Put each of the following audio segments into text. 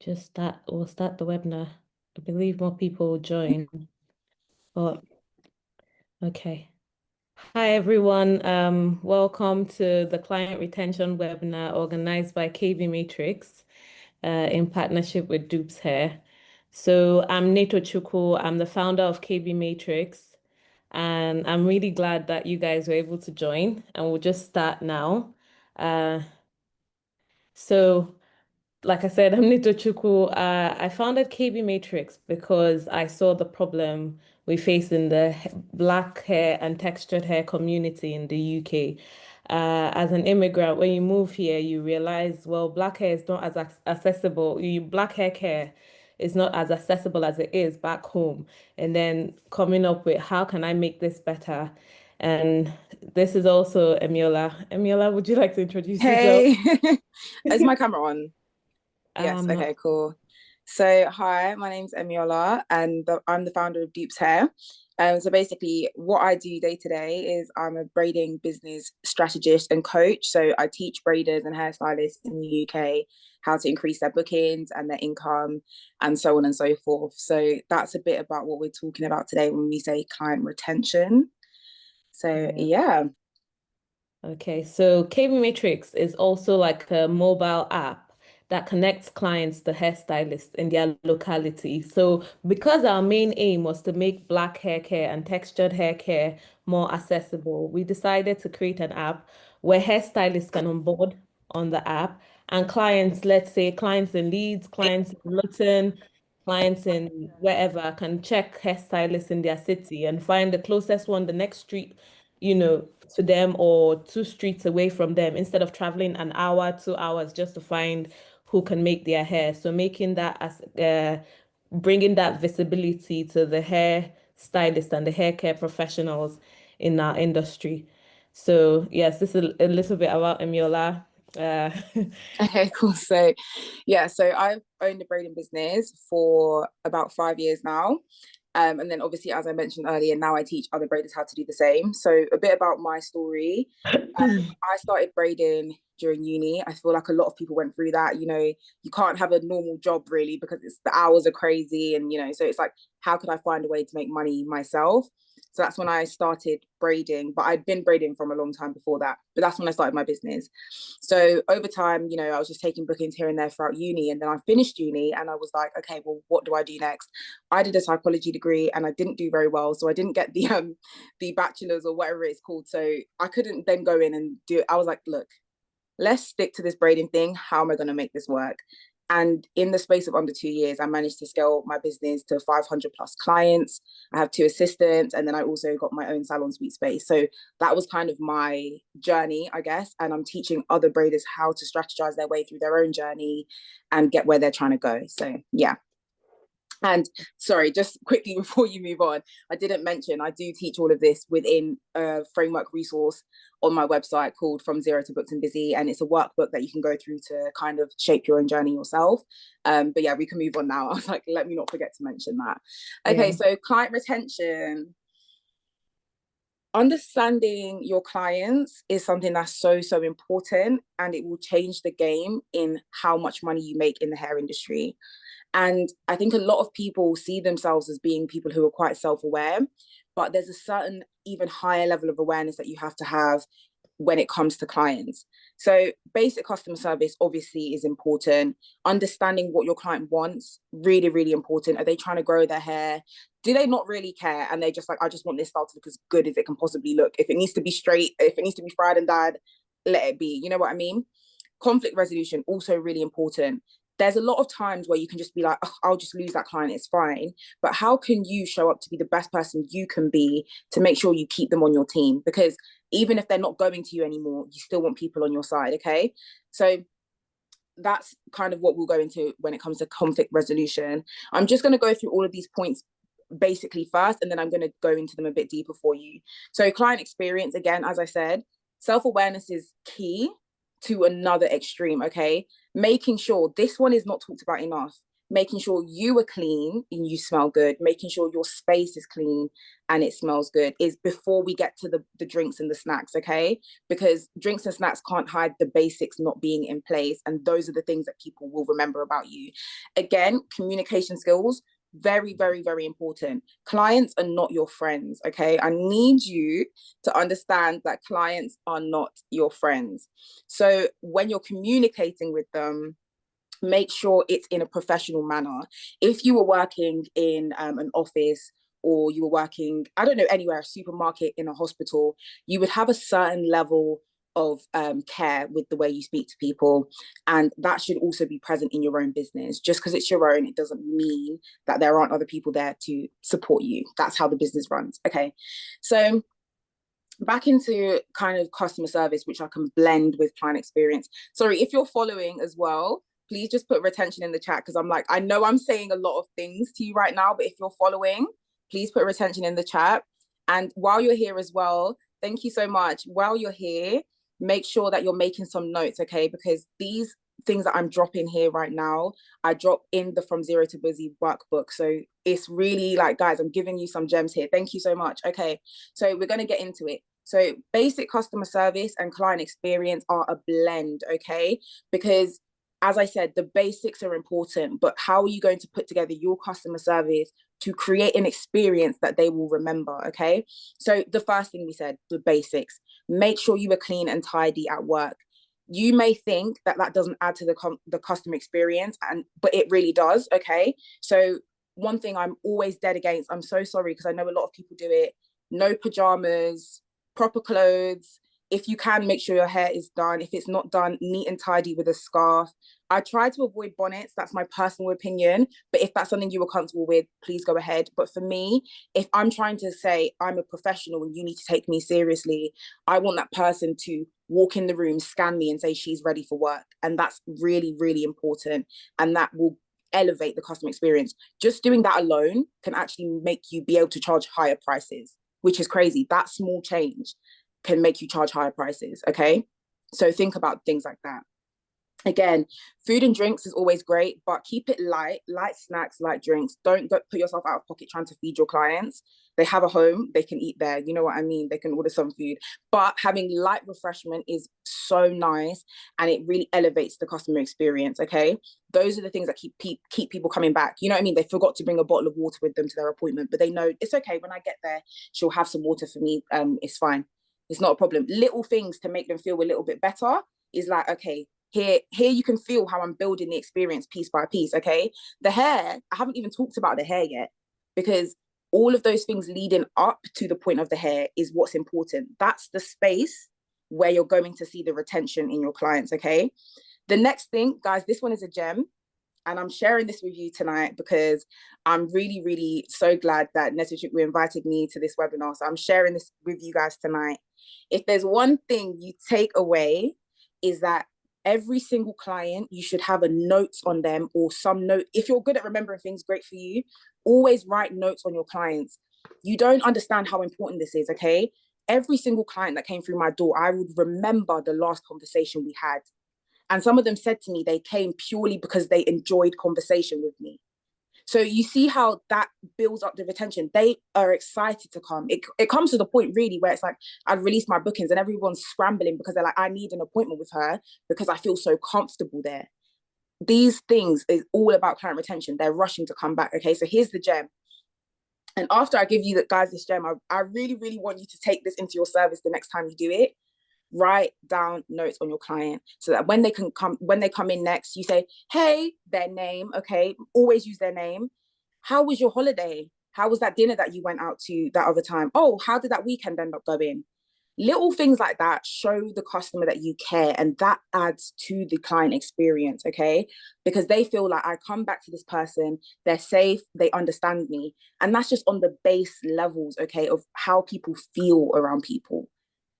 We'll start the webinar. I believe more people will join, but okay. Hi everyone. Welcome to the client retention webinar organized by KB Matrix in partnership with Dupes Hair. So I'm Neto. I'm the founder of KB Matrix, and I'm really glad that you guys were able to join, and we'll just start now. Uh, so like I said, I'm Neto. I founded KB Matrix because I saw the problem we face in the black hair and textured hair community in the UK. As an immigrant, when you move here, you realize, well, black hair is not as accessible. Black hair care is not as accessible as it is back home. And then coming up with how can I make this better? And this is also Emiola. Emiola, would you like to introduce yourself? Hey, is my camera on? Yes, Not. okay, cool. So, hi, my name's Emiola, and I'm the founder of Dupes Hair. So basically, what I do day to day is I'm a braiding business strategist and coach. So I teach braiders and hairstylists in the UK how to increase their bookings and their income, and so on and so forth. So that's a bit about what we're talking about today when we say client retention. So Yeah. yeah. Okay, so KB Matrix is also like a mobile app that connects clients to hairstylists in their locality. So because our main aim was to make black hair care and textured hair care more accessible, we decided to create an app where hairstylists can onboard on the app and clients, let's say clients in Leeds, clients in Luton, clients in wherever can check hairstylists in their city and find the closest one, the next street, to them or two streets away from them instead of traveling an hour, 2 hours just to find who can make their hair. So making that as bringing that visibility to the hair stylist and the hair care professionals in our industry. So yes, this is a little bit about Emiola. Uh, Okay, cool. So, yeah, so I've owned a braiding business for about 5 years now. And then obviously, as I mentioned earlier, now I teach other braiders how to do the same. So a bit about my story. I started braiding during uni. I feel like a lot of people went through that. You can't have a normal job really because the hours are crazy, and so it's like, how could I find a way to make money myself? So that's when I started braiding, but I'd been braiding from a long time before that. But that's when I started my business. So over time, I was just taking bookings here and there throughout uni. And then I finished uni and I was like, okay, well, what do I do next? I did a psychology degree and I didn't do very well. So I didn't get the bachelor's or whatever it's called. So I couldn't then go in and do it. I was like, look, let's stick to this braiding thing. How am I going to make this work? And in the space of under 2 years, I managed to scale my business to 500 plus clients. I have two assistants, and then I also got my own salon suite space. So that was kind of my journey, I guess. And I'm teaching other braiders how to strategize their way through their own journey and get where they're trying to go. So, yeah. And sorry, just quickly before you move on, I didn't mention I do teach all of this within a framework resource on my website called From Zero to Booked and Busy. And it's a workbook that you can go through to kind of shape your own journey yourself. But yeah, we can move on now. I was like, let me not forget to mention that. Okay, yeah. so client retention. Understanding your clients is something that's so important, and it will change the game in how much money you make in the hair industry. And I think a lot of people see themselves as being people who are quite self-aware, but there's a certain even higher level of awareness that you have to have when it comes to clients. So basic customer service obviously is important. Understanding what your client wants, really, really important. Are they trying to grow their hair? Do they not really care? And they just like, I just want this style to look as good as it can possibly look. If it needs to be straight, if it needs to be fried and dyed, let it be. You know what I mean? Conflict resolution, also really important. There's a lot of times where you can just be like, oh, I'll just lose that client, it's fine. But how can you show up to be the best person you can be to make sure you keep them on your team? Because even if they're not going to you anymore, you still want people on your side, okay? So that's kind of what we'll go into when it comes to conflict resolution. I'm just going to go through all of these points basically first, and then I'm going to go into them a bit deeper for you. So client experience, again, as I said, self-awareness is key to another extreme, okay? Making sure this one is not talked about enough. making sure you are clean and you smell good, making sure your space is clean and it smells good is before we get to the drinks and the snacks, okay? Because drinks and snacks can't hide the basics not being in place. And those are the things that people will remember about you. Again, communication skills, very, very, very important. Clients are not your friends, okay? I need you to understand that clients are not your friends. So when you're communicating with them, make sure it's in a professional manner. If you were working in an office, or you were working, I don't know, anywhere, a supermarket, in a hospital, you would have a certain level of care with the way you speak to people. And that should also be present in your own business. Just because it's your own, it doesn't mean that there aren't other people there to support you. That's how the business runs. Okay. So back into kind of customer service, which I can blend with client experience. Sorry, if you're following as well, please just put retention in the chat, because I'm like, I know I'm saying a lot of things to you right now, but if you're following, please put retention in the chat. And while you're here as well, thank you so much. While you're here, make sure that you're making some notes, okay? Because these things that I'm dropping here right now, I drop in the From Zero to Busy workbook. So it's really like, guys, I'm giving you some gems here. Thank you so much. Okay, so we're going to get into it. So basic customer service and client experience are a blend, okay? Because as I said, the basics are important, but how are you going to put together your customer service to create an experience that they will remember, okay? So the first thing we said, the basics, make sure you are clean and tidy at work. You may think that that doesn't add to the customer experience, but it really does, okay? So one thing I'm always dead against, I'm so sorry, because I know a lot of people do it, no pajamas, proper clothes. If you can, make sure your hair is done. If it's not done, neat and tidy with a scarf. I try to avoid bonnets. That's my personal opinion. But if that's something you were comfortable with, please go ahead. But for me, if I'm trying to say I'm a professional and you need to take me seriously, I want that person to walk in the room, scan me and say she's ready for work. And that's really, really important. And that will elevate the customer experience. Just doing that alone can actually make you be able to charge higher prices, which is crazy. That small change can make you charge higher prices, okay? So think about things like that. Again, food and drinks is always great, but keep it light snacks, light drinks. Don't put yourself out of pocket trying to feed your clients. They have a home, they can eat there. You know what I mean? They can order some food. But having light refreshment is so nice, and it really elevates the customer experience, okay? Those are the things that keep people coming back. You know what I mean? They forgot to bring a bottle of water with them to their appointment, but they know it's okay. When I get there, she'll have some water for me. It's fine. It's not a problem. Little things to make them feel a little bit better is like, okay, here you can feel how I'm building the experience piece by piece, okay? The hair, I haven't even talked about the hair yet, because all of those things leading up to the point of the hair is what's important. That's the space where you're going to see the retention in your clients, okay? The next thing, guys, this one is a gem, and I'm sharing this with you tonight because I'm really, really so glad that Neto invited me to this webinar. So I'm sharing this with you guys tonight. If there's one thing you take away, is that every single client, you should have a note on them, or some note. If you're good at remembering things, great for you. Always write notes on your clients. You don't understand how important this is, okay? Every single client that came through my door, I would remember the last conversation we had. And some of them said to me they came purely because they enjoyed conversation with me. So you see how that builds up the retention. They are excited to come. It comes to the point really where it's like, I'd release my bookings and everyone's scrambling because they're like, I need an appointment with her because I feel so comfortable there. These things is all about client retention. They're rushing to come back. Okay, so here's the gem. And after I give you guys this gem, I really, really want you to take this into your service the next time you do it. Write down notes on your client so that when they come in next, you say, hey, their name, okay? Always use their name. How was your holiday? How was that dinner that you went out to that other time? Oh, how did that weekend end up going? Little things like that show the customer that you care, and that adds to the client experience, okay? Because they feel like, I come back to this person, they're safe, they understand me. And that's just on the base levels, okay, of how people feel around people.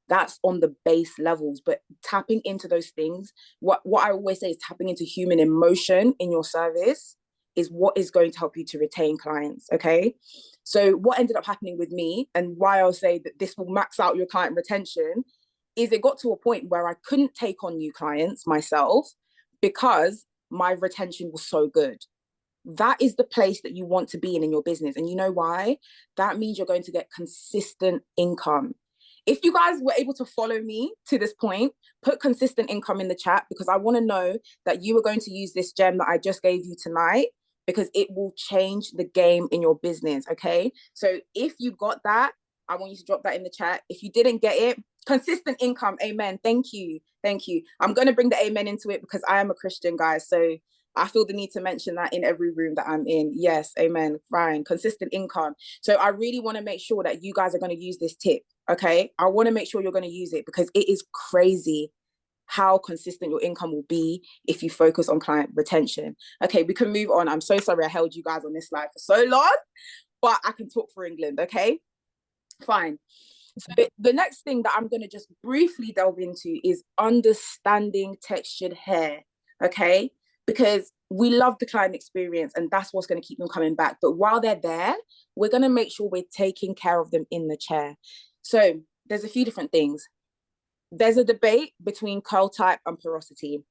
That's on the base levels, but tapping into those things, what I always say is tapping into human emotion in your service is what is going to help you to retain clients, okay? So what ended up happening with me, and why I'll say that this will max out your client retention, is it got to a point where I couldn't take on new clients myself because my retention was so good. that is the place that you want to be in your business. And you know why? That means you're going to get consistent income. If you guys were able to follow me to this point, put consistent income in the chat, because I want to know that you are going to use this gem that I just gave you tonight, because it will change the game in your business. Okay. So if you got that, I want you to drop that in the chat. If you didn't get it, consistent income. Amen. Thank you. Thank you. I'm going to bring the amen into it because I am a Christian, guys. So I feel the need to mention that in every room that I'm in. Yes, amen. Fine. Consistent income. So I really want to make sure that you guys are going to use this tip. Okay. I want to make sure you're going to use it, because it is crazy how consistent your income will be if you focus on client retention. Okay, we can move on. I'm so sorry I held you guys on this slide for so long, but I can talk for England. Okay, fine. So the next thing that I'm going to just briefly delve into is understanding textured hair. Okay, because we love the client experience and that's what's going to keep them coming back. But while they're there, we're going to make sure we're taking care of them in the chair. So there's a few different things. There's a debate between curl type and porosity.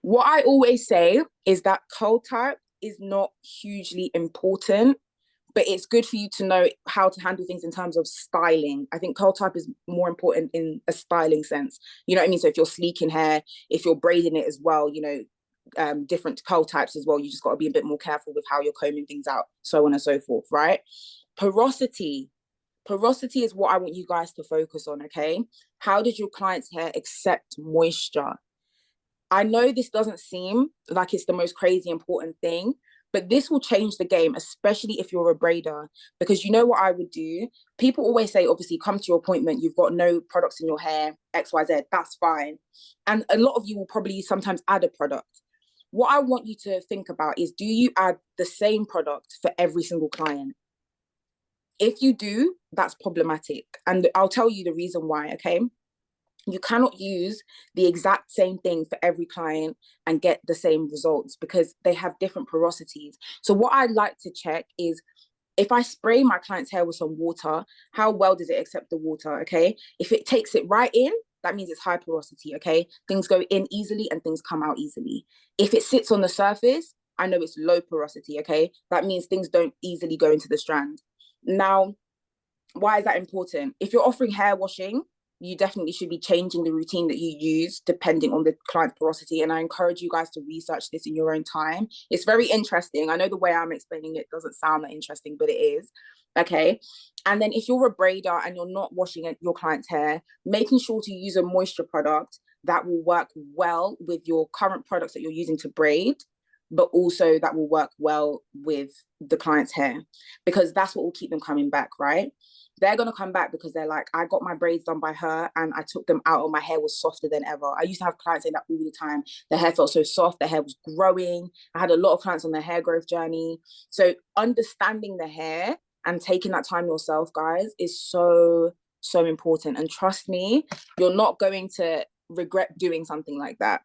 What I always say is that curl type is not hugely important, but it's good for you to know how to handle things in terms of styling. I think curl type is more important in a styling sense. You know what I mean? So if you're sleeking hair, if you're braiding it as well, you know, different curl types as well, you just got to be a bit more careful with how you're combing things out, so on and so forth, right? Porosity is what I want you guys to focus on. Okay, how does your client's hair accept moisture? I know this doesn't seem like it's the most crazy important thing, but this will change the game, especially if you're a braider. Because you know what I would do? People always say, obviously, come to your appointment, you've got no products in your hair, XYZ, that's fine. And a lot of you will probably sometimes add a product. What I want you to think about is, do you add the same product for every single client? If you do, that's problematic. And I'll tell you the reason why, okay? You cannot use the exact same thing for every client and get the same results, because they have different porosities. So what I'd like to check is, if I spray my client's hair with some water, how well does it accept the water, okay? If it takes it right in, that means it's high porosity, okay? Things go in easily and things come out easily. If it sits on the surface, I know it's low porosity, okay? That means things don't easily go into the strand. Now, why is that important? If you're offering hair washing, you definitely should be changing the routine that you use depending on the client's porosity. And I encourage you guys to research this in your own time. It's very interesting. I know the way I'm explaining it doesn't sound that interesting, but it is. Okay. And then if you're a braider and you're not washing your client's hair, making sure to use a moisture product that will work well with your current products that you're using to braid, but also that will work well with the client's hair, because that's what will keep them coming back, right? They're going to come back because they're like, I got my braids done by her and I took them out and my hair was softer than ever. I used to have clients saying that all the time. Their hair felt so soft, their hair was growing. I had a lot of clients on their hair growth journey. So understanding the hair and taking that time yourself, guys, is so, so important. And trust me, you're not going to regret doing something like that,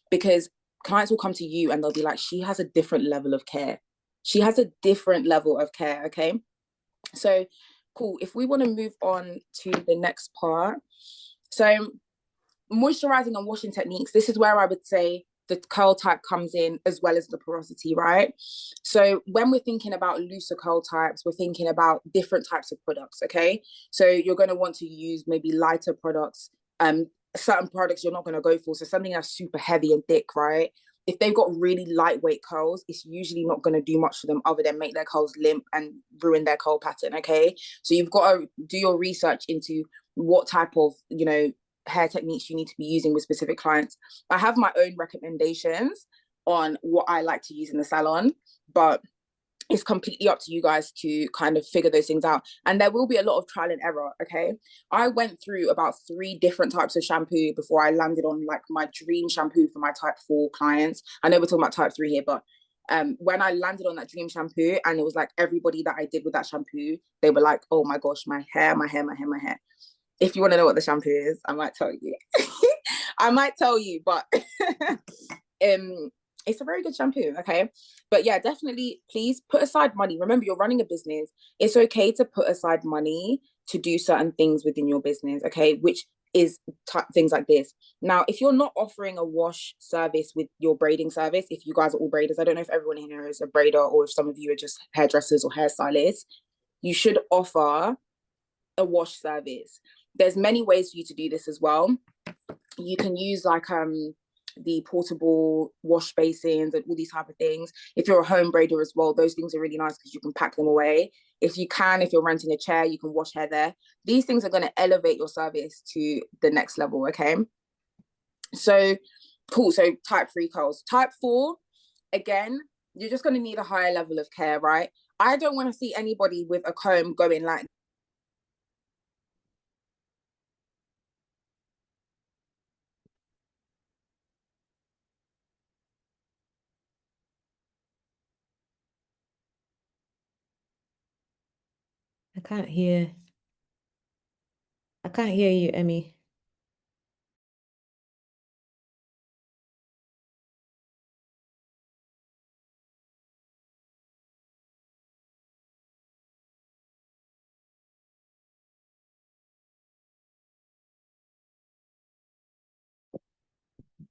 because clients will come to you and they'll be like, she has a different level of care. She has a different level of care, okay? So, cool. If we want to move on to the next part. So moisturizing and washing techniques, this is where I would say the curl type comes in as well as the porosity, right? So when we're thinking about looser curl types, we're thinking about different types of products, okay? So you're going to want to use maybe lighter products, certain products you're not going to go for. So something that's super heavy and thick, right? If they've got really lightweight curls, it's usually not going to do much for them other than make their curls limp and ruin their curl pattern, okay? So you've got to do your research into what type of, you know, hair techniques you need to be using with specific clients. I have my own recommendations on what I like to use in the salon, but it's completely up to you guys to kind of figure those things out. And there will be a lot of trial and error, okay? I went through about 3 different types of shampoo before I landed on like my dream shampoo for my type 4 clients. I know we're talking about type 3 here, but when I landed on that dream shampoo, and it was like everybody that I did with that shampoo, they were like, oh my gosh, my hair. If you want to know what the shampoo is, I might tell you. I might tell you, but it's a very good shampoo, okay? But yeah, definitely, please put aside money. Remember, you're running a business. It's okay to put aside money to do certain things within your business, okay? Which is things like this. Now, if you're not offering a wash service with your braiding service, if you guys are all braiders, I don't know if everyone in here is a braider or if some of you are just hairdressers or hairstylists, you should offer a wash service. There's many ways for you to do this as well. You can use like the portable wash basins and all these type of things. If you're a home braider as well, those things are really nice because you can pack them away. If you're renting a chair, you can wash hair there. These things are going to elevate your service to the next level, okay? So, cool. So type 3 curls. Type 4, again, you're just going to need a higher level of care, right? I don't want to see anybody with a comb going like I can't hear. I can't hear you, Emmy.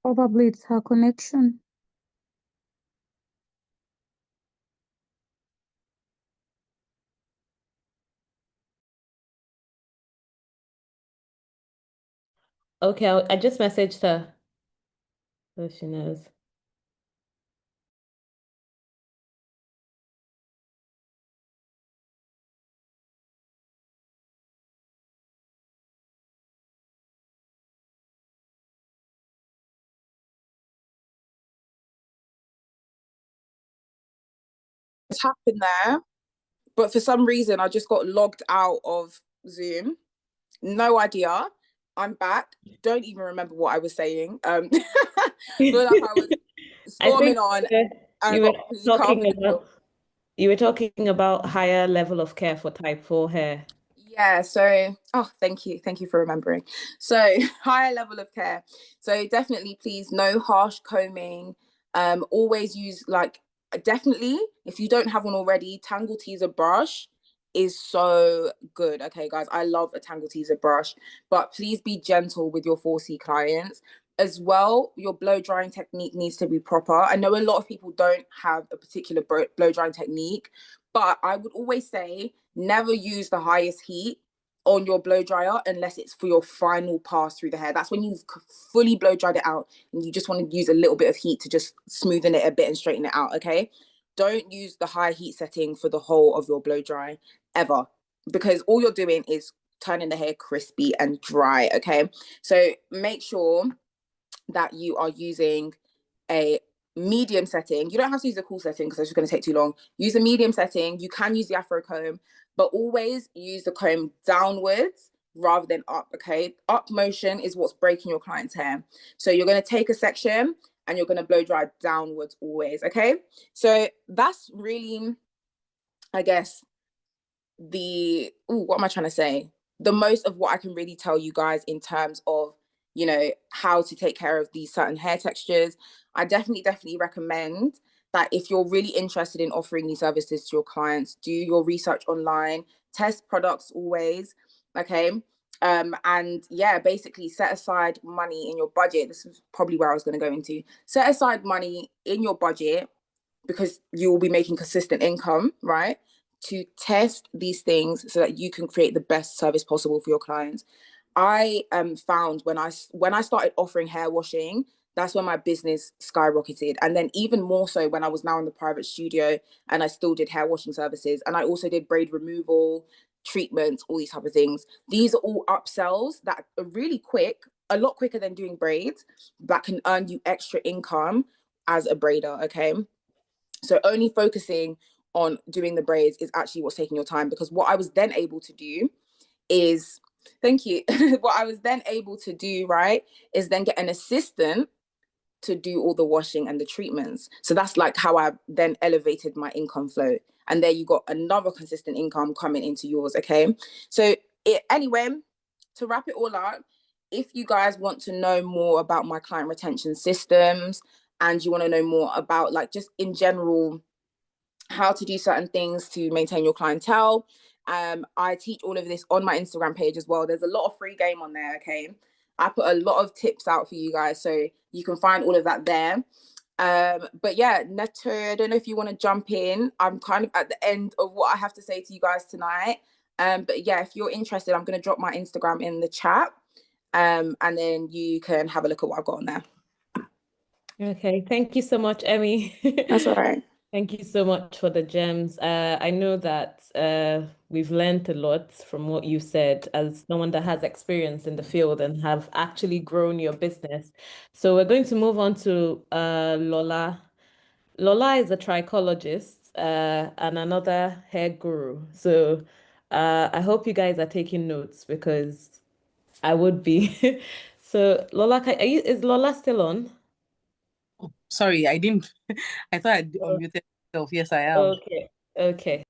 Probably it's her connection. Okay, I just messaged her so she knows. what's happened there. But for some reason, I just got logged out of Zoom. No idea. I'm back. Don't even remember what I was saying. Feel like I was I storming think on and I you were got completely cut off talking in the middle. about you were talking about higher level of care for type 4 hair. Yeah, so thank you. Thank you for remembering. So higher level of care. So definitely please no harsh combing. Always use like definitely if you don't have one already, Tangle Teezer brush is so good. Okay, guys, I love a Tangle Teezer brush, but please be gentle with your 4C clients. As well, your blow drying technique needs to be proper. I know a lot of people don't have a particular blow drying technique, but I would always say never use the highest heat on your blow dryer unless it's for your final pass through the hair. That's when you've fully blow dried it out and you just want to use a little bit of heat to just smoothen it a bit and straighten it out, okay? Don't use the high heat setting for the whole of your blow dry ever, because all you're doing is turning the hair crispy and dry, okay? So make sure that you are using a medium setting. You don't have to use a cool setting because it's just going to take too long. Use a medium setting. You can use the Afro comb, but always use the comb downwards rather than up, okay? Up motion is what's breaking your client's hair. So you're going to take a section and you're going to blow dry downwards always, okay? So that's really, I guess, what am I trying to say? The most of what I can really tell you guys in terms of, how to take care of these certain hair textures. I definitely recommend that if you're really interested in offering these services to your clients, do your research online, test products always, okay? And yeah, basically set aside money in your budget. This is probably where I was going to go into. Set aside money in your budget because you will be making consistent income, right? To test these things so that you can create the best service possible for your clients. I found when I started offering hair washing, that's when my business skyrocketed. And then even more so when I was now in the private studio and I still did hair washing services. And I also did braid removal, treatments, all these type of things. These are all upsells that are really quick, a lot quicker than doing braids, that can earn you extra income as a braider, okay? So only focusing on doing the braids is actually what's taking your time, because what I was then able to do is, thank you, what I was then able to do, right, is then get an assistant to do all the washing and the treatments. So that's like how I then elevated my income flow. And there you got another consistent income coming into yours, okay? So anyway, to wrap it all up, if you guys want to know more about my client retention systems and you want to know more about like just in general how to do certain things to maintain your clientele, I teach all of this on my Instagram page as well. There's a lot of free game on there, okay? I put a lot of tips out for you guys, so you can find all of that there. But yeah, Neto, I don't know if you want to jump in. I'm kind of at the end of what I have to say to you guys tonight. But yeah, if you're interested, I'm going to drop my Instagram in the chat. And then you can have a look at what I've got on there. Okay, thank you so much, Emmy. That's all right. Thank you so much for the gems. I know that we've learned a lot from what you said as someone that has experience in the field and have actually grown your business. So we're going to move on to Lola. Lola is a trichologist and another hair guru. So I hope you guys are taking notes because I would be. So Lola, is Lola still on? Oh, sorry, I didn't. I thought I'd unmuted myself. Yes, I am. Okay, okay,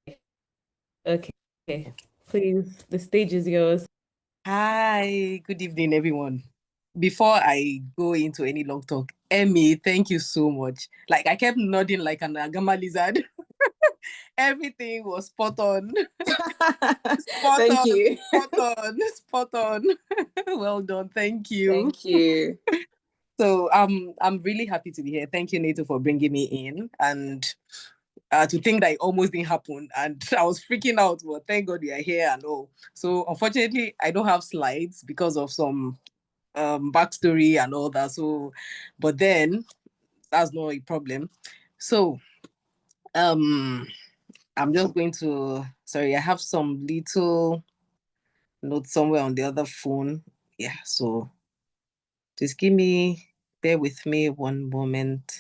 okay. Please, the stage is yours. Hi, good evening, everyone. Before I go into any long talk, Emmy, thank you so much. Like, I kept nodding like an agama lizard. Everything was spot on. Spot Thank on, you. spot on, spot on. Well done, thank you. Thank you. So I'm really happy to be here. Thank you, Neto, for bringing me in. And to think that it almost didn't happen, and I was freaking out, but thank God we are here and all. So unfortunately, I don't have slides because of some backstory and all that. So, but then that's not a problem. So I'm just going to, sorry, I have some little notes somewhere on the other phone. Yeah, so just bear with me one moment.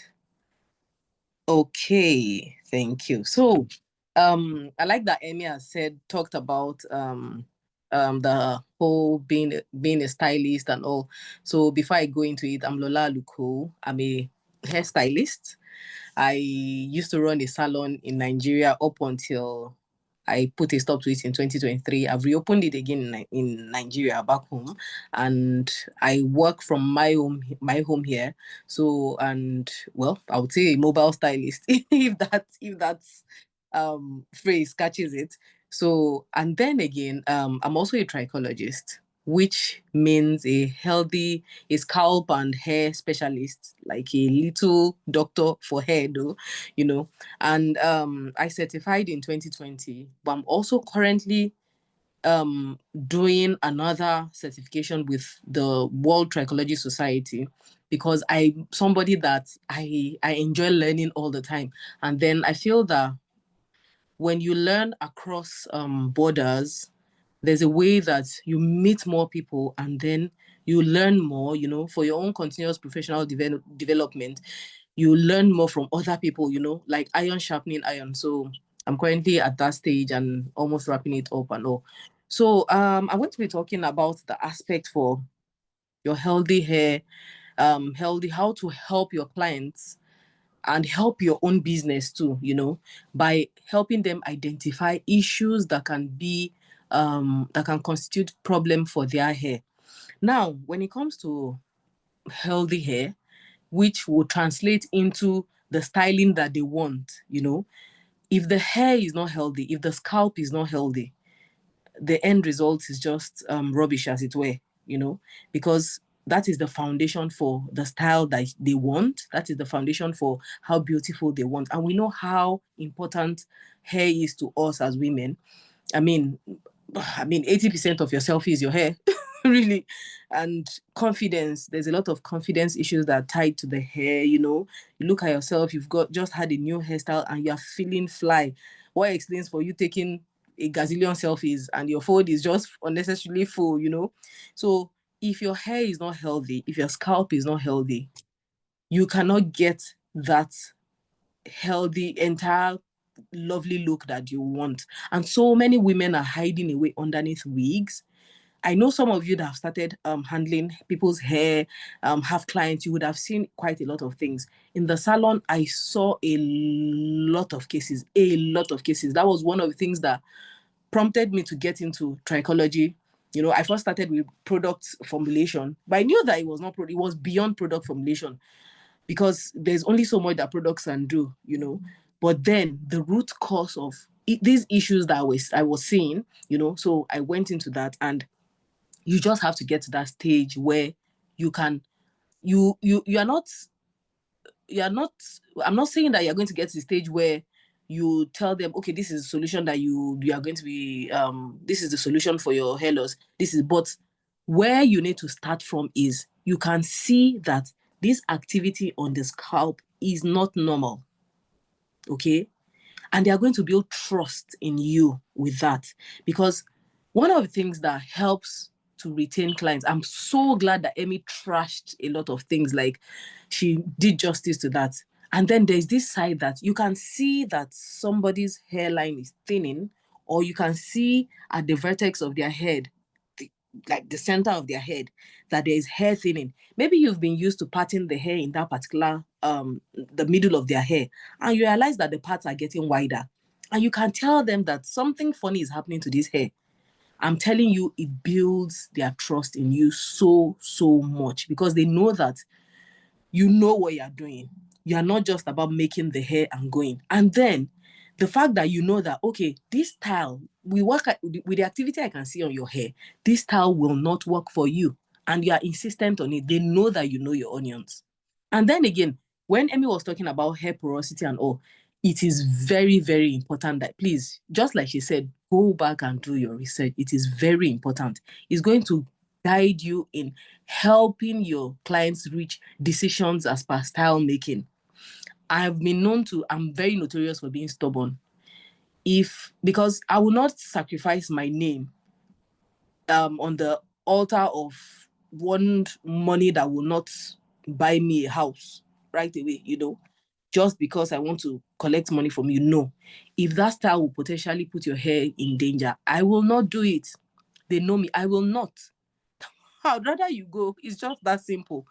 Okay, thank you. So, I like that Emmy has talked about the whole being a stylist and all. So before I go into it, I'm Lola Luko. I'm a hairstylist. I used to run a salon in Nigeria up until I put a stop to it in 2023. I've reopened it again in Nigeria back home, and I work from my home here. So, and well, I would say a mobile stylist if that's phrase catches it. So, and then again, I'm also a trichologist, which means a scalp and hair specialist, like a little doctor for hair, though, you know. And I certified in 2020, but I'm also currently doing another certification with the World Trichology Society, because I'm somebody that I enjoy learning all the time. And then I feel that when you learn across borders, there's a way that you meet more people and then you learn more, for your own continuous professional development. You learn more from other people, like iron sharpening iron. So I'm currently at that stage and almost wrapping it up and all. So I want to be talking about the aspect for your healthy hair, how to help your clients and help your own business too, by helping them identify issues that can be that can constitute problem for their hair. Now, when it comes to healthy hair, which will translate into the styling that they want, if the hair is not healthy, if the scalp is not healthy, the end result is just rubbish, as it were, because that is the foundation for the style that they want. That is the foundation for how beautiful they want. And we know how important hair is to us as women. I mean, 80% of your selfie is your hair, really. And confidence, there's a lot of confidence issues that are tied to the hair, You look at yourself, you've just had a new hairstyle and you're feeling fly. What explains for you taking a gazillion selfies and your phone is just unnecessarily full, So if your hair is not healthy, if your scalp is not healthy, you cannot get that healthy, entire, lovely look that you want. And so many women are hiding away underneath wigs. I know some of you that have started handling people's hair, have clients, you would have seen quite a lot of things. In the salon, I saw a lot of cases. That was one of the things that prompted me to get into trichology. I first started with product formulation, but I knew that it was not it was beyond product formulation, because there's only so much that products can do, But then the root cause of these issues that I was seeing, so I went into that, and You just have to get to that stage where you can, you are not, I'm not saying that you're going to get to the stage where you tell them, okay, this is the solution that you are going to be, this is the solution for your hair loss. But where you need to start from is you can see that this activity on the scalp is not normal. Okay. And they are going to build trust in you with that. Because one of the things that helps to retain clients, I'm so glad that Emmy trashed a lot of things, like she did justice to that. And then there's this side that you can see that somebody's hairline is thinning, or you can see at the vertex of their head, like the center of their head, that there is hair thinning. Maybe you've been used to parting the hair in that particular the middle of their hair, and you realize that the parts are getting wider, and you can tell them that something funny is happening to this hair. I'm telling you, it builds their trust in you so much, because they know that you know what you're doing. You're not just about making the hair and going. And then the fact that you know that, okay, this style, we work with the activity I can see on your hair, this style will not work for you. And you are insistent on it. They know that you know your onions. And then again, when Emmy was talking about hair porosity and all, it is very, very important that, please, just like she said, go back and do your research. It is very important. It's going to guide you in helping your clients reach decisions as per style making. I'm very notorious for being stubborn. Because I will not sacrifice my name on the altar of one money that will not buy me a house right away, just because I want to collect money from you. No. If that style will potentially put your hair in danger, I will not do it. They know me. I will not. I'd rather you go. It's just that simple.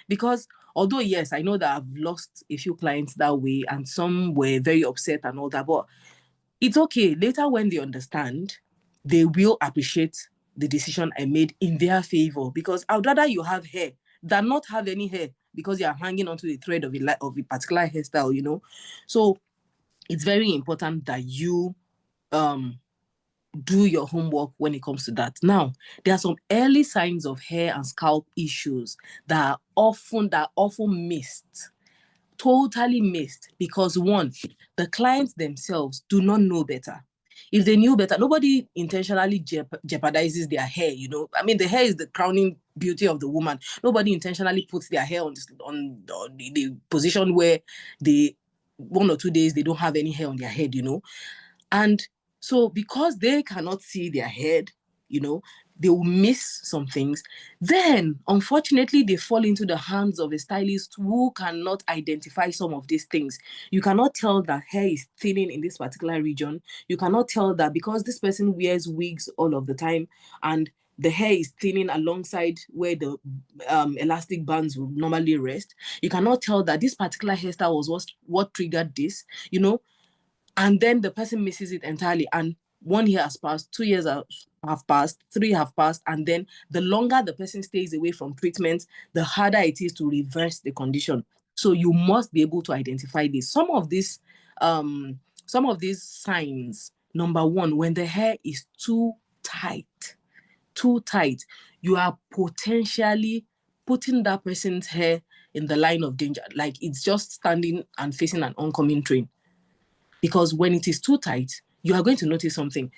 Because although, yes, I know that I've lost a few clients that way, and some were very upset and all that, but it's okay. Later, when they understand, they will appreciate the decision I made in their favor. Because I'd rather you have hair than not have any hair, because you're hanging onto the thread of a particular hairstyle, So it's very important that you do your homework when it comes to that. Now, there are some early signs of hair and scalp issues that are often missed. Totally missed, because one, the clients themselves do not know better. If they knew better, nobody intentionally jeopardizes their hair. I mean, the hair is the crowning beauty of the woman. Nobody intentionally puts their hair on the position where 1 or 2 days they don't have any hair on their head. And so, because they cannot see their head, they will miss some things. Then, unfortunately, they fall into the hands of a stylist who cannot identify some of these things. You cannot tell that hair is thinning in this particular region. You cannot tell that because this person wears wigs all of the time and the hair is thinning alongside where the elastic bands would normally rest. You cannot tell that this particular hairstyle was what triggered this, and then the person misses it entirely. And 1 year has passed, 2 years have passed, 3 have passed. And then the longer the person stays away from treatment, the harder it is to reverse the condition. So you must be able to identify this. Some of these signs, number one, when the hair is too tight, you are potentially putting that person's hair in the line of danger. Like it's just standing and facing an oncoming train. Because when it is too tight, you are going to notice something.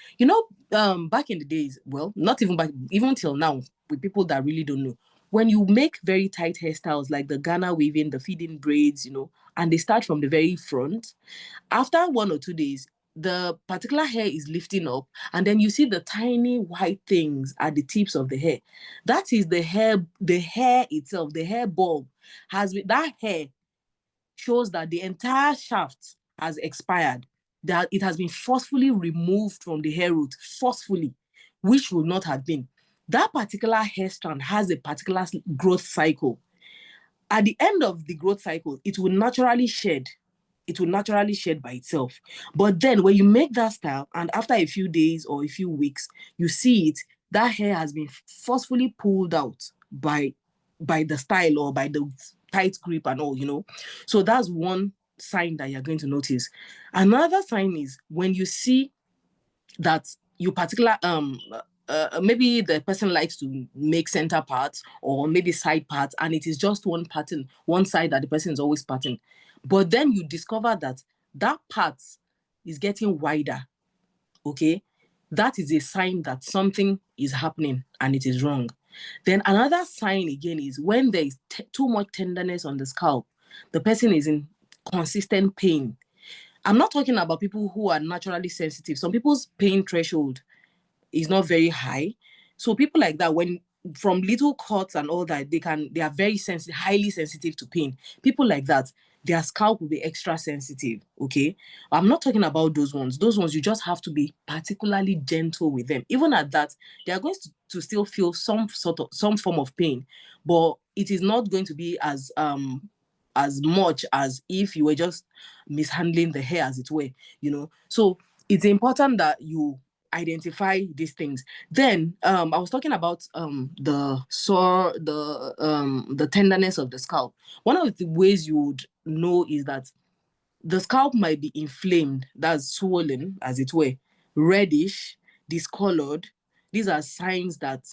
Back in the days, well, not even back, even till now, with people that really don't know, when you make very tight hairstyles like the Ghana weaving, the feeding braids, and they start from the very front, after 1 or 2 days, the particular hair is lifting up, and then you see the tiny white things at the tips of the hair. That is the hair itself, the hair bulb that hair shows that the entire shaft has expired, that it has been forcefully removed from the hair root, forcefully, which would not have been. That particular hair strand has a particular growth cycle. At the end of the growth cycle, it will naturally shed. It will naturally shed by itself. But then when you make that style, and after a few days or a few weeks, you see it, that hair has been forcefully pulled out by the style or by the tight grip and all. So that's one sign that you're going to notice. Another sign is when you see that you maybe the person likes to make center parts or maybe side parts, and it is just one pattern, one side that the person is always parting. But then you discover that that part is getting wider, okay? That is a sign that something is happening and it is wrong. Then another sign again is when there is too much tenderness on the scalp, the person is in consistent pain. I'm not talking about people who are naturally sensitive. Some people's pain threshold is not very high. So people like that, when from little cuts and all that, they are very sensitive, highly sensitive to pain. People like that, their scalp will be extra sensitive. Okay. I'm not talking about those ones. Those ones, you just have to be particularly gentle with them. Even at that, they are going to still feel some form of pain, but it is not going to be as much as if you were just mishandling the hair, as it were, So it's important that you identify these things. Then I was talking about the sore, the tenderness of the scalp. One of the ways you would know is that the scalp might be inflamed, that's swollen, as it were, reddish, discolored. These are signs that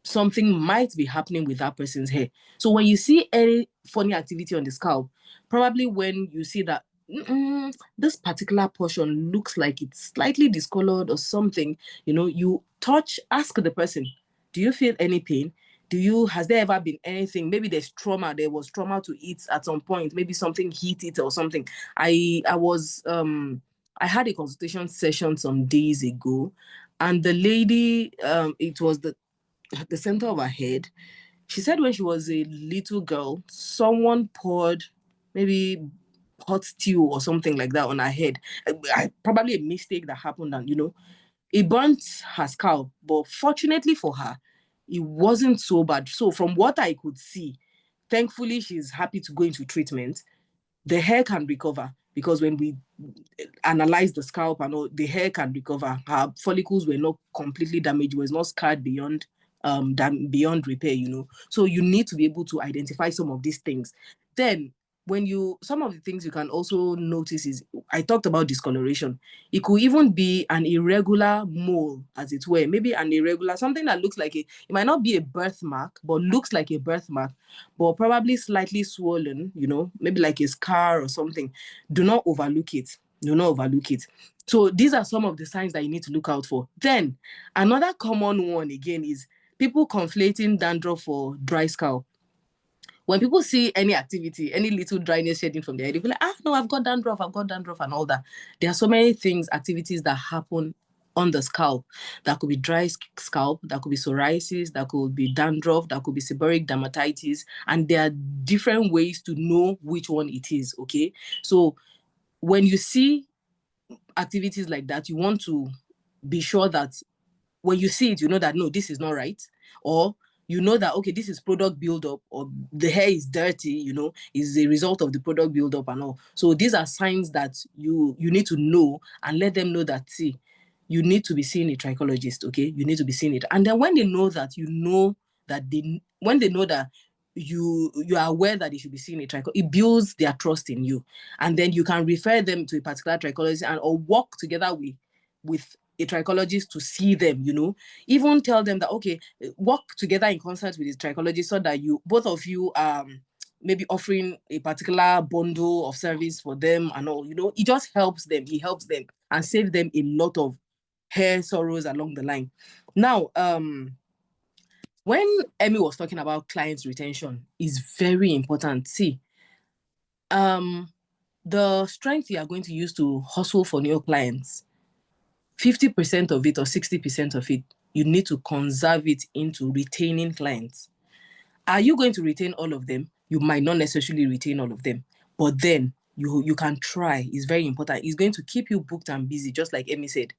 something might be happening with that person's hair. So when you see any funny activity on the scalp, probably when you see that this particular portion looks like it's slightly discolored or something, you ask the person, do you feel any pain? Has there ever been anything? Maybe there was trauma to it at some point, maybe something hit it or something. I had a consultation session some days ago, and the lady, it was at the center of her head. She said when she was a little girl, someone poured maybe hot stew or something like that on her head. Probably a mistake that happened, and it burnt her scalp. But fortunately for her, it wasn't so bad. So from what I could see, thankfully she's happy to go into treatment. The hair can recover, because when we analyze the scalp and all, the hair can recover. Her follicles were not completely damaged, was not scarred beyond beyond repair, So you need to be able to identify some of these things. Then some of the things you can also notice is, I talked about discoloration. It could even be an irregular mole, as it were, maybe something that looks like it might not be a birthmark, but looks like a birthmark, but probably slightly swollen, maybe like a scar or something. Do not overlook it. So these are some of the signs that you need to look out for. Then another common one again is people conflating dandruff for dry scalp. When people see any activity, any little dryness shedding from their head, they feel like, no, I've got dandruff and all that. There are so many activities that happen on the scalp. That could be dry scalp, that could be psoriasis, that could be dandruff, that could be seborrheic dermatitis, and there are different ways to know which one it is, okay? So when you see activities like that, you want to be sure that when you see it, you know that, no, this is not right. Or you know that, okay, this is product buildup, or the hair is dirty, is a result of the product buildup and all. So these are signs that you need to know, and let them know that, see, you need to be seeing a trichologist, okay? You need to be seeing it. And then when they know that, when they know that you are aware that they should be seeing a trichologist, it builds their trust in you. And then you can refer them to a particular trichologist or work together with a trichologist to see them, even tell them that, okay, work together in concert with the trichologist so that both of you maybe offering a particular bundle of service for them and all, it just helps them. It helps them and save them a lot of hair sorrows along the line. Now, when Emmy was talking about clients retention, is very important. See, the strength you are going to use to hustle for new clients, 50% of it or 60% of it, you need to conserve it into retaining clients. Are you going to retain all of them? You might not necessarily retain all of them, but then you can try. It's very important. It's going to keep you booked and busy, just like Emmy said.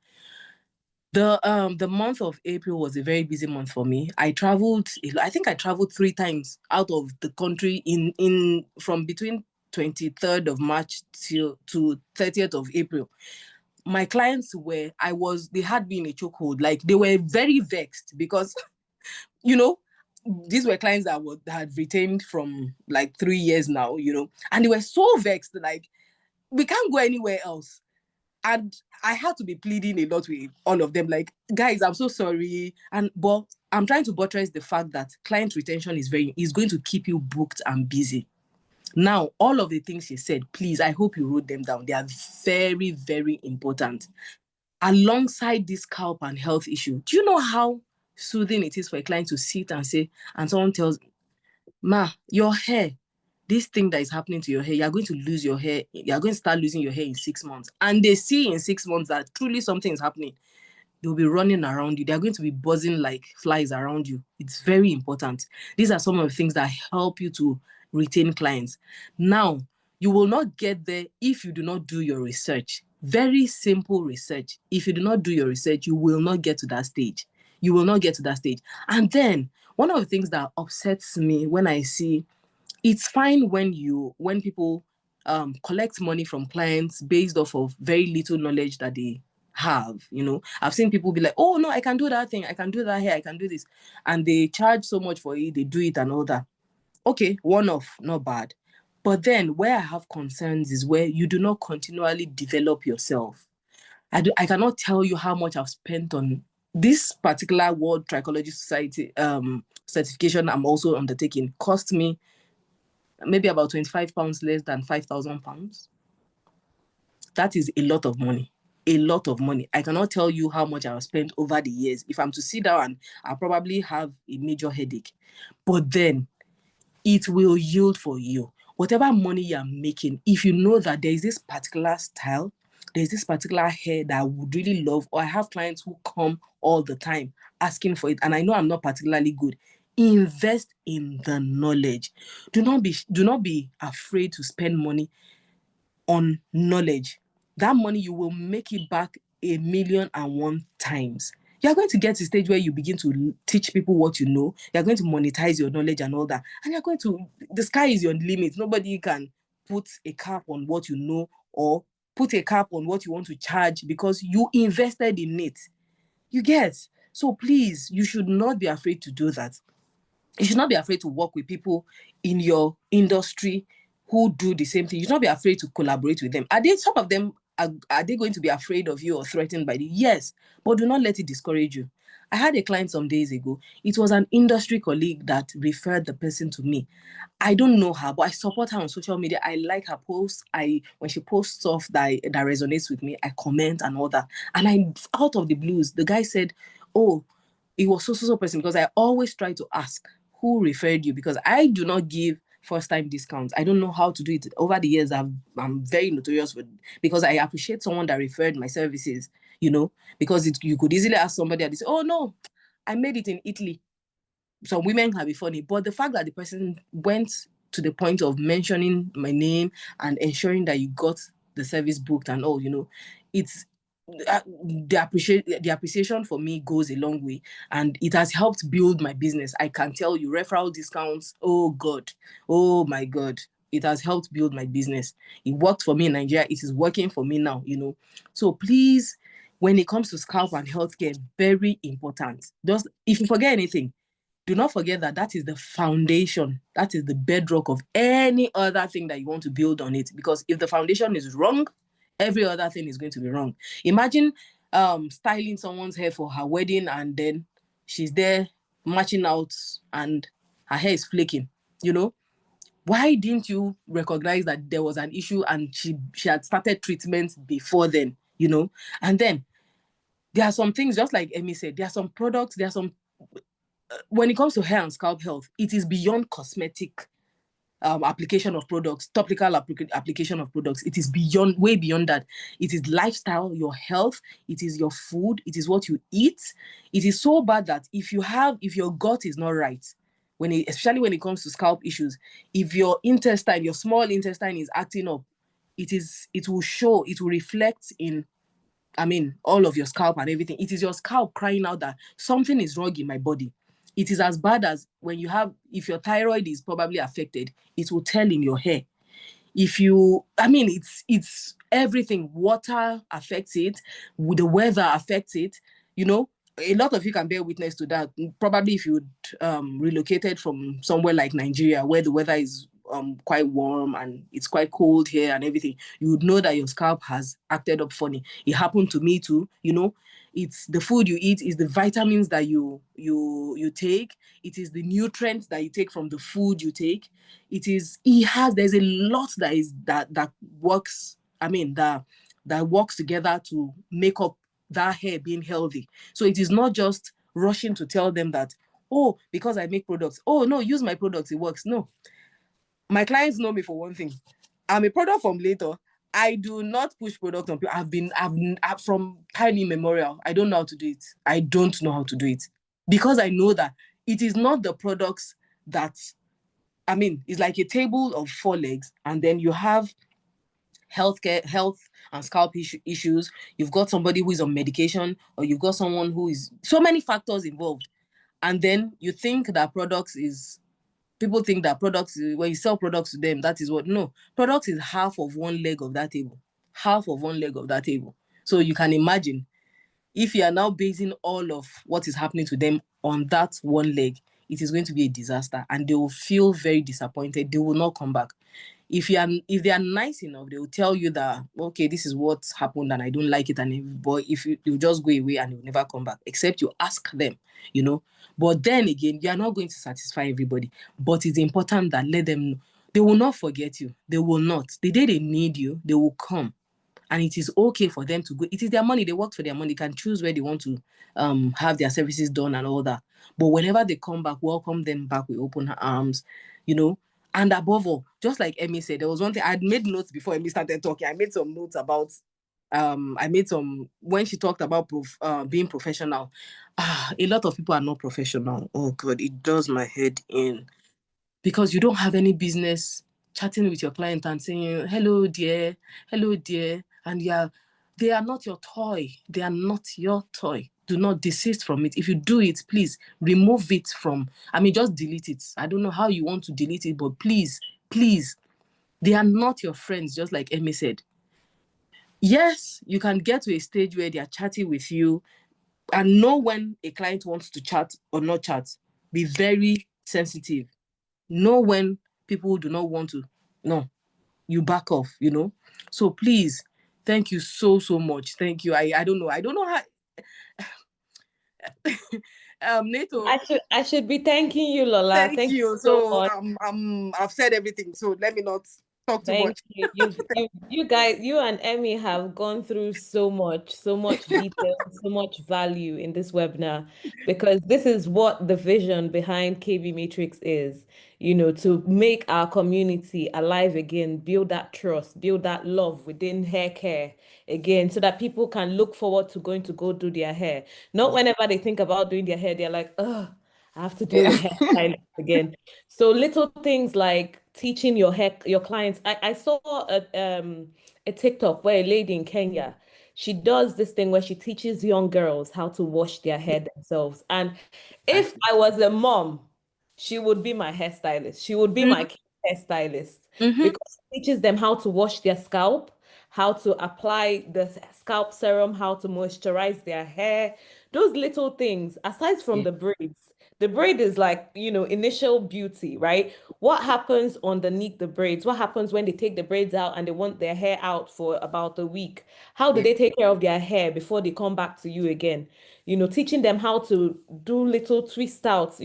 The month of April was a very busy month for me. I traveled 3 times out of the country from between 23rd of March to 30th of April. My clients they had me in a chokehold. Like, they were very vexed because, these were clients that had retained from like 3 years now, and they were so vexed, like, we can't go anywhere else. And I had to be pleading a lot with all of them, like, guys, I'm so sorry. But I'm trying to buttress the fact that client retention is going to keep you booked and busy. Now, all of the things she said, please, I hope you wrote them down. They are very, very important. Alongside this scalp and health issue, do you know how soothing it is for a client to sit and say, and someone tells, ma, your hair, this thing that is happening to your hair, you're going to lose your hair. You're going to start losing your hair in 6 months. And they see in 6 months that truly something is happening. They'll be running around you. They're going to be buzzing like flies around you. It's very important. These are some of the things that help you to retain clients. Now, you will not get there if you do not do your research. Very simple research. If you do not do your research, you will not get to that stage. You will not get to that stage. And then, one of the things that upsets me when I see, it's fine when people collect money from clients based off of very little knowledge that they have. I've seen people be like, oh no, I can do that thing, I can do that here, I can do this, and they charge so much for it, they do it and all that. Okay, one off, not bad. But then where I have concerns is where you do not continually develop yourself. I cannot tell you how much I've spent on this particular World Trichology Society certification I'm also undertaking. Cost me maybe about £25 less than £5,000. That is a lot of money. A lot of money. I cannot tell you how much I've spent over the years. If I'm to sit down, I'll probably have a major headache. But then it will yield for you. Whatever money you're making, if you know that there is this particular style, there's this particular hair that I would really love, or I have clients who come all the time asking for it, and I know I'm not particularly good, invest in the knowledge. Do not be afraid to spend money on knowledge. That money, you will make it back 1,000,001 times. You're going to get to a stage where you begin to teach people what you know. You're going to monetize your knowledge and all that. And the sky is your limit. Nobody can put a cap on what you know or put a cap on what you want to charge because you invested in it. You get? So please, you should not be afraid to do that. You should not be afraid to work with people in your industry who do the same thing. You should not be afraid to collaborate with them. Some of them, are they going to be afraid of you or threatened by you? Yes, but do not let it discourage you. I had a client some days ago. It was an industry colleague that referred the person to me. I don't know her, but I support her on social media. I like her posts. When she posts stuff that resonates with me, I comment and all that. And out of the blues, the guy said, oh, it was so person, because I always try to ask who referred you, because I do not give first-time discounts. I don't know how to do it. Over the years, I'm very notorious because I appreciate someone that referred my services, because you could easily ask somebody and they say, oh no, I made it in Italy. Some women can be funny, but the fact that the person went to the point of mentioning my name and ensuring that you got the service booked and all, it's the appreciation for me goes a long way, and it has helped build my business. I can tell you, referral discounts, oh my God, it has helped build my business. It worked for me in Nigeria. It is working for me now, So please, when it comes to scalp and healthcare, very important. Just if you forget anything, do not forget that is the foundation. That is the bedrock of any other thing that you want to build on it. Because if the foundation is wrong, every other thing is going to be wrong. Imagine styling someone's hair for her wedding and then she's there matching out and her hair is flaking, Why didn't you recognize that there was an issue and she had started treatment before then, And then there are some things, just like Emmy said, there are some products, when it comes to hair and scalp health, it is beyond cosmetic application of products, topical application of products. It is way beyond that. It is lifestyle, your health, it is your food, it is what you eat. It is so bad that if your gut is not right, especially when it comes to scalp issues, if your small intestine is acting up, it will reflect in all of your scalp and everything. It is your scalp crying out that something is wrong in my body. It is as bad as if your thyroid is probably affected, it will tell in your hair. It's everything. Water affects it, the weather affects it, A lot of you can bear witness to that. Probably if you relocated from somewhere like Nigeria, where the weather is quite warm and it's quite cold here and everything, you would know that your scalp has acted up funny. It happened to me too, you know. It's the food you eat, is the vitamins that you take, it is the nutrients that you take from the food you take. There's a lot that works, that works together to make up that hair being healthy. So it is not just rushing to tell them that, oh, because I make products, oh no, use my products, it works. No. My clients know me for one thing. I'm a product from Neto. I do not push products on people. I've from time immemorial. I don't know how to do it. I don't know how to do it. Because I know that it is not the products that, it's like a table of 4 legs, and then you have health and scalp issues. You've got somebody who is on medication, or you've got someone who is, so many factors involved. And then you think that people think that products, when you sell products to them, that is what. No, products is half of one leg of that table. Half of one leg of that table. So you can imagine, if you are now basing all of what is happening to them on that one leg, it is going to be a disaster, and they will feel very disappointed. They will not come back. If they are nice enough, they will tell you that, okay, this is what happened and I don't like it, but if you just go away and you'll never come back, except you ask them, you know. But then again, you are not going to satisfy everybody. But it's important that let them know. They will not forget you. They will not. The day they need you, they will come. And it is okay for them to go. It is their money. They work for their money. They can choose where they want to have their services done and all that. But whenever they come back, welcome them back with open arms, you know. And above all, just like Emmy said, there was one thing, I'd made notes before Emmy started talking. I made some notes about, when she talked about being professional. A lot of people are not professional. Oh God, it does my head in. Because you don't have any business chatting with your client and saying, hello, dear, and they are not your toy. They are not your toy. Do not desist from it. If you do it, please remove it just delete it. I don't know how you want to delete it, but please, they are not your friends, just like Emmy said. Yes, you can get to a stage where they are chatting with you and know when a client wants to chat or not chat. Be very sensitive. Know when people do not want to. No, you back off, you know. So please, thank you so much. Thank you. I don't know how. Neto, I should be thanking you, Lola. thank Thank you you. so So much. I've said everything. So let me not talk too Thank much. you. You guys, you and Emmy have gone through so much detail, so much value in this webinar, because this is what the vision behind KB Matrix is, to make our community alive again, build that trust, build that love within hair care again, so that people can look forward to go do their hair. Not whenever they think about doing their hair, they're like, oh, I have to deal with hairstylist again. So little things like teaching your clients. I saw a TikTok where a lady in Kenya, she does this thing where she teaches young girls how to wash their hair themselves. And if I was a mom, she would be my hairstylist. She would be my hairstylist, Mm-hmm. because she teaches them how to wash their scalp, how to apply the scalp serum, how to moisturize their hair. Those little things, aside from Yeah. the braids. The braid is like, initial beauty, right? What happens underneath the braids? What happens when they take the braids out and they want their hair out for about a week? How do Yeah. they take care of their hair before they come back to you again? Teaching them how to do little twist outs,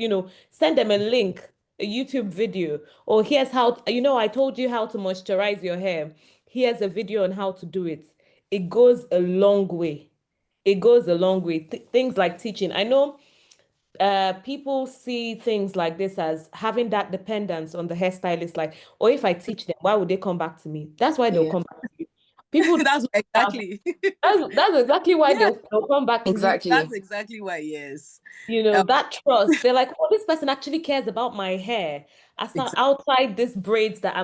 send them a link, a YouTube video, or here's how, I told you how to moisturize your hair. Here's a video on how to do it. It goes a long way. It goes a long way. Things like teaching. I know people see things like this as having that dependence on the hairstylist, like, or if I teach them, why would they come back to me? That's why they'll Yeah. come back to you. People, That's exactly. that's exactly why Yeah. they'll come back to you. Exactly. That's exactly why. Yes. That trust. They're like, oh, this person actually cares about my hair. I start Exactly. outside this braids that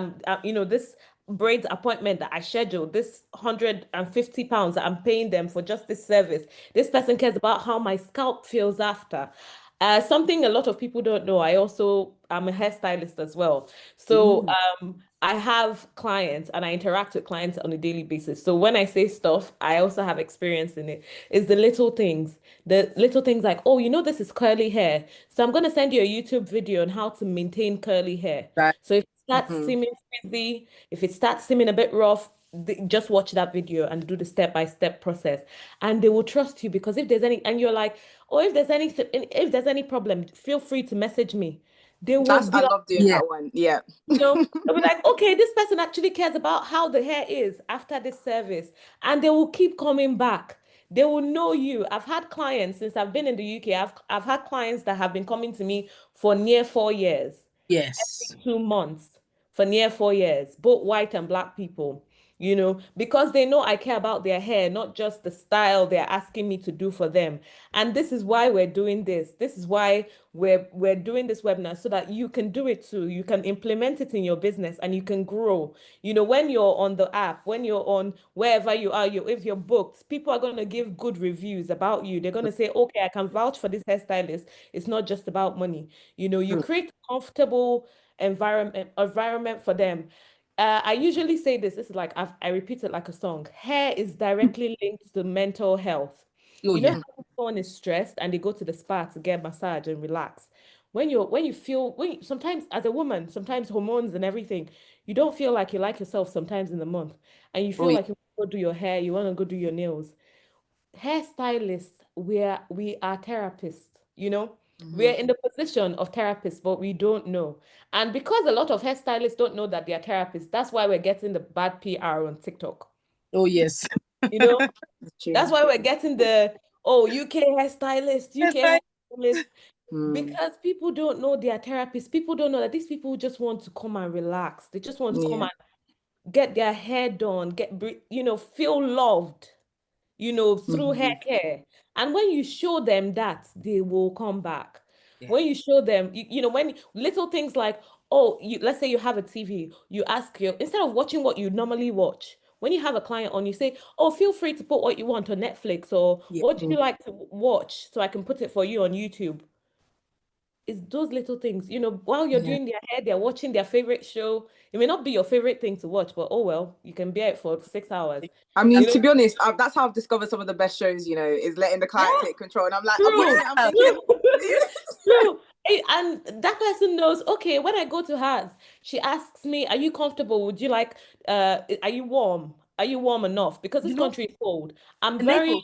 this braids appointment that I scheduled, this £150 that I'm paying them for just this service. This person cares about how my scalp feels after. Something a lot of people don't know. I'm a hairstylist as well. So Ooh. I have clients and I interact with clients on a daily basis. So when I say stuff, I also have experience in it. It's the little things like, oh, this is curly hair. So I'm going to send you a YouTube video on how to maintain curly hair. Right. So if it's starts seeming frizzy, if it starts seeming a bit rough, just watch that video and do the step-by-step process. And they will trust you because if there's any, and you're like, oh, if there's any problem, feel free to message me. They will That's, be I like, love doing Yeah. that one. Yeah. they'll be like, okay, this person actually cares about how the hair is after this service. And they will keep coming back. They will know you. I've had clients since I've been in the UK. I've had clients that have been coming to me for near 4 years, Yes. 2 months, for near 4 years, both white and black people, because they know I care about their hair, not just the style they're asking me to do for them. And this is why we're doing this. This is why we're doing this webinar so that you can do it too. You can implement it in your business and you can grow. When you're on the app, when you're on wherever you are, if you're booked, people are going to give good reviews about you. They're going to say, okay, I can vouch for this hairstylist. It's not just about money. You create a comfortable environment for them. I usually say this is like I repeat it like a song. Hair is directly linked to mental health. Oh, yeah. How someone is stressed and they go to the spa to get massage and relax. Sometimes as a woman, sometimes hormones and everything, you don't feel like you like yourself sometimes in the month, and you Oh, feel yeah. like you want to go do your hair, you want to go do your nails. Hairstylists, we are therapists, we're in the position of therapists, but we don't know. And because a lot of hairstylists don't know that they're therapists, that's why we're getting the bad PR on TikTok. Oh, yes. You know, True. that's why we're getting the UK hairstylist, UK hairstylist, because people don't know they are therapists. People don't know that these people just want to come and relax. They just want to come Yeah. and get their hair done, feel loved, through hair care. And when you show them that, they will come back. Yeah. When you show them, when little things like, oh, let's say you have a TV, you ask instead of watching what you normally watch, when you have a client on, you say, oh, feel free to put what you want on Netflix, or Yeah. what do you like to watch so I can put it for you on YouTube. It's those little things, while you're doing their hair, they're watching their favorite show. It may not be your favorite thing to watch, but oh well, you can bear it for 6 hours. I mean, You know, to be honest, that's how I've discovered some of the best shows, is letting the client Yeah. take control. And I'm like, I'm watching True. it, I'm thinking, True. And that person knows, okay, when I go to hers, she asks me, are you comfortable? Would you like, are you warm? Are you warm enough? Because this country is cold. I'm very, Neto,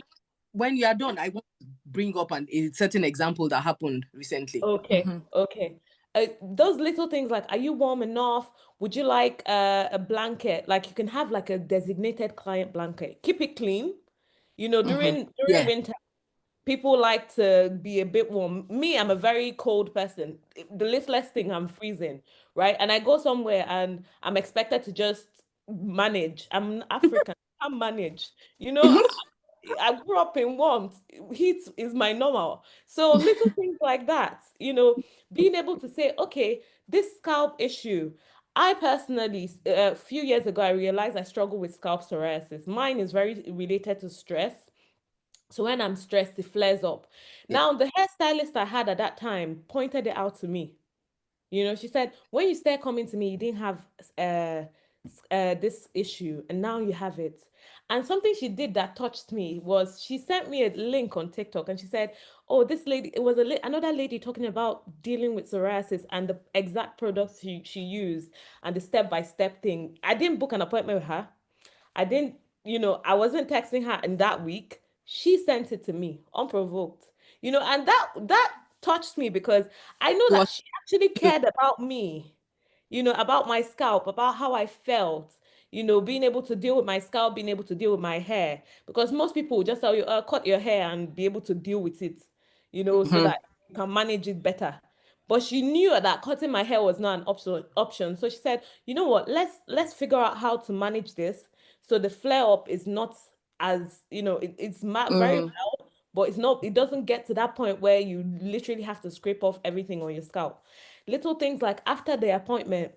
when you are done, I want to bring up a certain example that happened recently. okay. Those little things like, are you warm enough? Would you like a blanket? Like you can have like a designated client blanket. Keep it clean. During Yeah. winter, people like to be a bit warm. Me, I'm a very cold person. The littlest thing, I'm freezing, right? And I go somewhere and I'm expected to just manage. I'm African. I can't manage. I grew up in warmth. Heat is my normal. So little things like that, being able to say, okay, this scalp issue. I personally, a few years ago, I realized I struggle with scalp psoriasis. Mine is very related to stress. So when I'm stressed, it flares up. Yeah. Now, the hairstylist I had at that time pointed it out to me. She said, when you start coming to me, you didn't have uh, this issue, and now you have it. And something she did that touched me was she sent me a link on TikTok, and she said, "Oh, this lady, it was another lady talking about dealing with psoriasis and the exact products she used and the step-by-step thing." I didn't book an appointment with her. I didn't, I wasn't texting her in that week. She sent it to me unprovoked, and that touched me because I know It that was she actually cared about me, about my scalp, about how I felt, being able to deal with my scalp, being able to deal with my hair. Because most people will just tell you, cut your hair and be able to deal with it, so that you can manage it better. But she knew that cutting my hair was not an option. So she said, you know what, let's figure out how to manage this so the flare up is not as, it's very mild, but it doesn't get to that point where you literally have to scrape off everything on your scalp. Little things like after the appointment,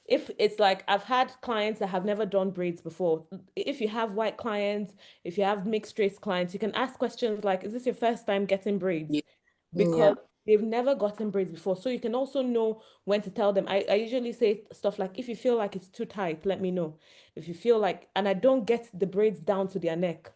if it's like I've had clients that have never done braids before. If you have white clients, if you have mixed race clients, you can ask questions like, is this your first time getting braids? Yeah. Yeah. Because they've never gotten braids before. So you can also know when to tell them. I usually say stuff like, if you feel like it's too tight, let me know. If you feel like, and I don't get the braids down to their neck.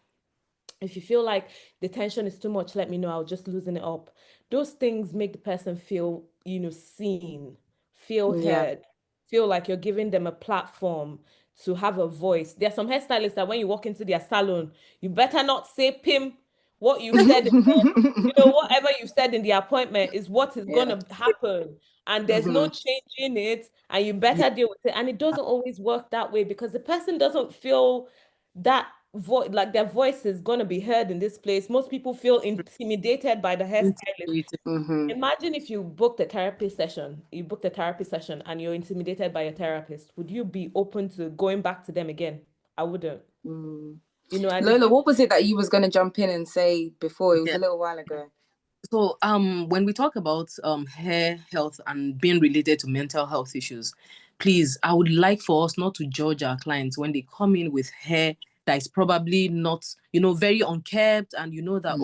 If you feel like the tension is too much, let me know. I'll just loosen it up. Those things make the person feel, seen, feel Yeah. heard. feel like you're giving them a platform to have a voice. There are some hairstylists that when you walk into their salon, you better not say Pim what you said. You know, whatever you said in the appointment is what is Yeah. gonna happen, and there's no changing it, and you better deal with it. And it doesn't always work that way because the person doesn't feel that voice, like their voice is gonna be heard in this place. Most people feel intimidated by the hairstylist. Imagine if you booked a therapy session, and you're intimidated by a therapist. Would you be open to going back to them again? I wouldn't. You know, and Lola, what was it that you was going to jump in and say before? It was a little while ago. So when we talk about hair health and being related to mental health issues, please, I would like for us not to judge our clients when they come in with hair that is probably not, you know, very unkempt, and you know that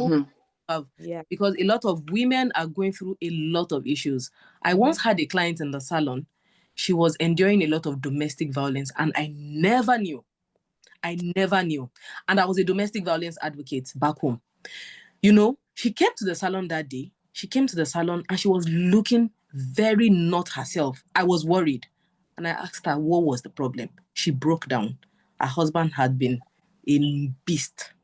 because a lot of women are going through a lot of issues. I once had a client in the salon. She was enduring a lot of domestic violence, and I never knew. And I was a domestic violence advocate back home. You know, she came to the salon that day. She came to the salon and she was looking very not herself. I was worried. And I asked her, what was the problem? She broke down. Her husband had been a beast.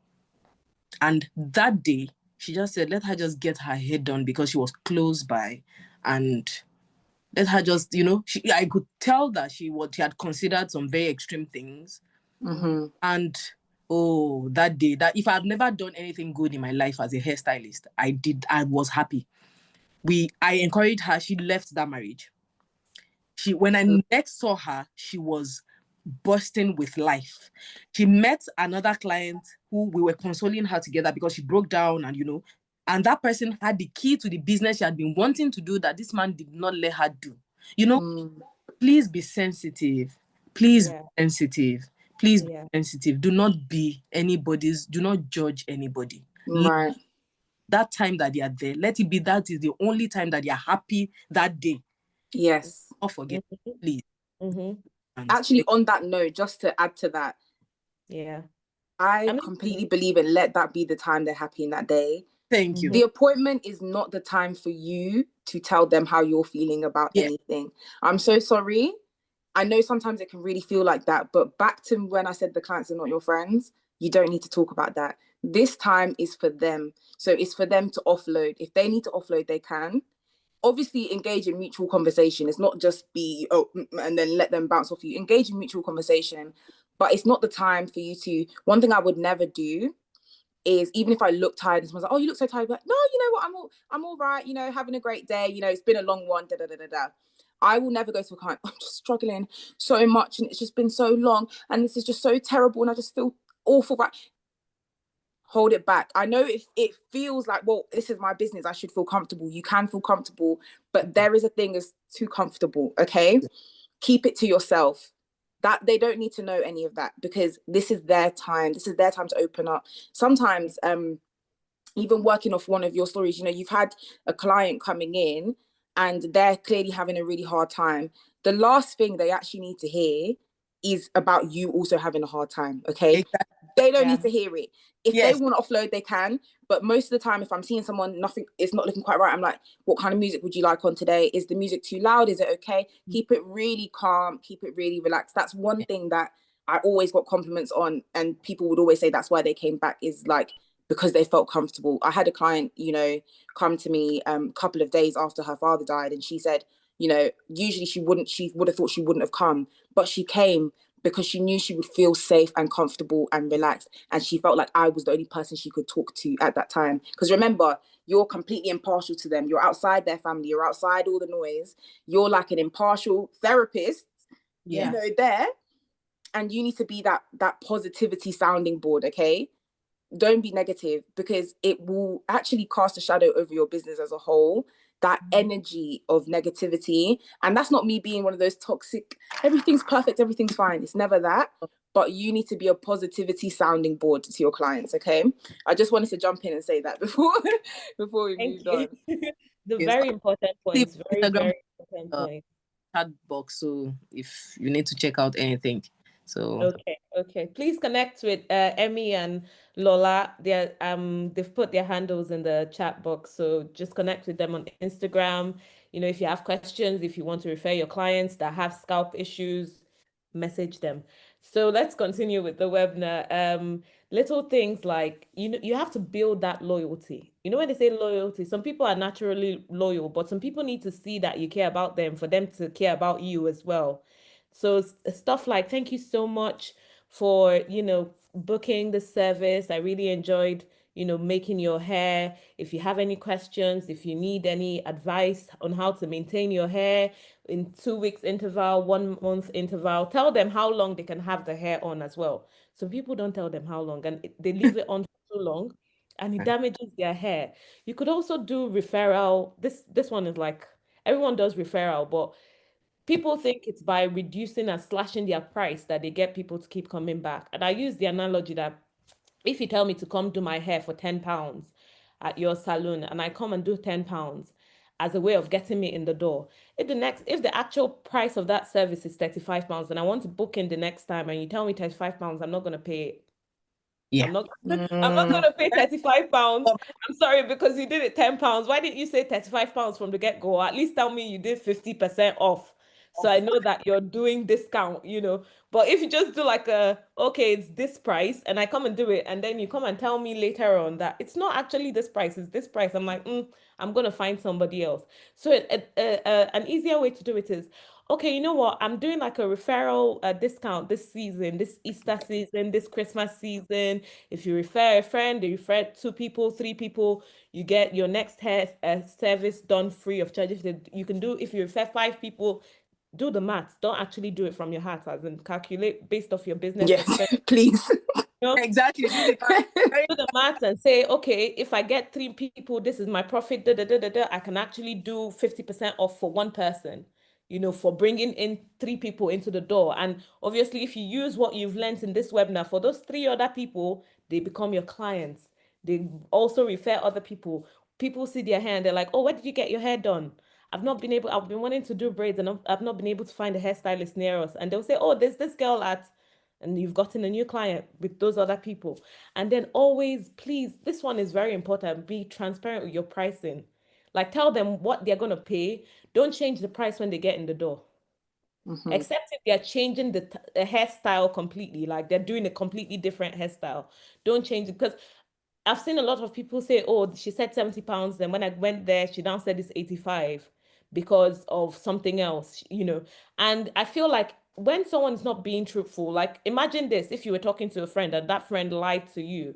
And that day, she just said, let her just get her hair done because she was close by. And let her just, you know, I could tell that she had considered some very extreme things. And that day, that if I had never done anything good in my life as a hairstylist, I was happy. I encouraged her. She left that marriage. When I next saw her, she was bursting with life. She met another client who we were consoling her together because she broke down, and you know, and that person had the key to the business she had been wanting to do that this man did not let her do. You know, please be sensitive. Please be sensitive. Please be sensitive. Do not judge anybody. Right. That time that they are there, let it be that is the only time that they are happy that day. Yes. Don't forget, please. Actually, on that note, just to add to that, I completely believe in let that be the time they're happy in that day. Thank you. The appointment is not the time for you to tell them how you're feeling about anything. I'm so sorry. I know sometimes it can really feel like that, but back to when I said the clients are not your friends, you don't need to talk about that. This time is for them. So it's for them to offload. If they need to offload, they can. Obviously, engage in mutual conversation. It's not just and then let them bounce off you. Engage in mutual conversation, but it's not the time for you to. One thing I would never do is, even if I look tired and someone's like, oh, you look so tired, but no, you know what, I'm all right, you know, having a great day, you know, it's been a long one, I will never go to a client, I'm just struggling so much and it's just been so long and this is just so terrible and I just feel awful. But hold it back. I know it feels like, well, this is my business, I should feel comfortable. You can feel comfortable, but there is a thing as too comfortable, okay? Keep it to yourself. That they don't need to know any of that because this is their time. This is their time to open up. Sometimes, even working off one of your stories, you know, you've had a client coming in and they're clearly having a really hard time. The last thing they actually need to hear is about you also having a hard time, okay? Exactly. They don't need to hear it. If they want to offload, they can. But most of the time, if I'm seeing someone, nothing is not looking quite right, I'm like, what kind of music would you like on today? Is the music too loud? Is it okay? Keep it really calm. Keep it really relaxed. That's one thing that I always got compliments on. And people would always say that's why they came back, is like, because they felt comfortable. I had a client, you know, come to me a couple of days after her father died. And she said, you know, usually she would have thought she wouldn't have come, but she came because she knew she would feel safe and comfortable and relaxed. And she felt like I was the only person she could talk to at that time. Because remember, you're completely impartial to them. You're outside their family. You're outside all the noise. You're like an impartial therapist, you know, there. And you need to be that positivity sounding board, okay? Don't be negative because it will actually cast a shadow over your business as a whole. That energy of negativity. And that's not me being one of those toxic, everything's perfect, everything's fine. It's never that. But you need to be a positivity sounding board to your clients, okay? I just wanted to jump in and say that before we moved on. Very important points. Very, Instagram, very important point. chat box. So if you need to check out anything, So Okay. Please connect with Emmy and Lola. They've put their handles in the chat box, so just connect with them on Instagram. If you have questions, if you want to refer your clients that have scalp issues, message them. So let's continue with the webinar. Little things like you have to build that loyalty. When they say loyalty, some people are naturally loyal, but some people need to see that you care about them for them to care about you as well. So stuff like, thank you so much for, booking the service. I really enjoyed, making your hair. If you have any questions, if you need any advice on how to maintain your hair in 2 weeks interval, 1 month interval, tell them how long they can have the hair on as well. So people don't tell them how long, and they leave it on for too long and it damages their hair. You could also do referral. This one is like, everyone does referral, but people think it's by reducing and slashing their price that they get people to keep coming back. And I use the analogy that if you tell me to come do my hair for £10 at your salon and I come and do £10 as a way of getting me in the door, if the actual price of that service is £35 and I want to book in the next time and you tell me £35, I'm not going to pay it. yeah. I'm not gonna pay £35. I'm sorry, because you did it £10. Why didn't you say £35 from the get-go? Or at least tell me you did 50% off. So I know that you're doing discount, But if you just do like okay, it's this price, and I come and do it, and then you come and tell me later on that it's not actually this price, it's this price. I'm like, I'm gonna find somebody else. So an easier way to do it is, okay, you know what? I'm doing like a referral discount this season, this Easter season, this Christmas season. If you refer a friend, you refer 2 people, 3 people, you get your next hair service done free of charge. If you refer 5 people, do the math. Don't actually do it from your heart, as in calculate based off your business Yes, expense. please. Exactly. Do the math and say, okay, if I get 3 people, this is my profit. I can actually do 50% off for one person, for bringing in 3 people into the door. And obviously, if you use what you've learned in this webinar for those 3 other people, they become your clients. They also refer other people. People see their hair and they're like, oh, where did you get your hair done? I've been wanting to do braids and I've not been able to find a hairstylist near us. And they'll say, oh, there's this girl and you've gotten a new client with those other people. And then always, please, this one is very important, be transparent with your pricing. Like, tell them what they're going to pay. Don't change the price when they get in the door. Except if they're changing the hairstyle completely, like they're doing a completely different hairstyle. Don't change it, because I've seen a lot of people say, oh, she said £70. Then when I went there, she now said it's 85 because of something else, And I feel like when someone is not being truthful, like imagine this, if you were talking to a friend and that friend lied to you,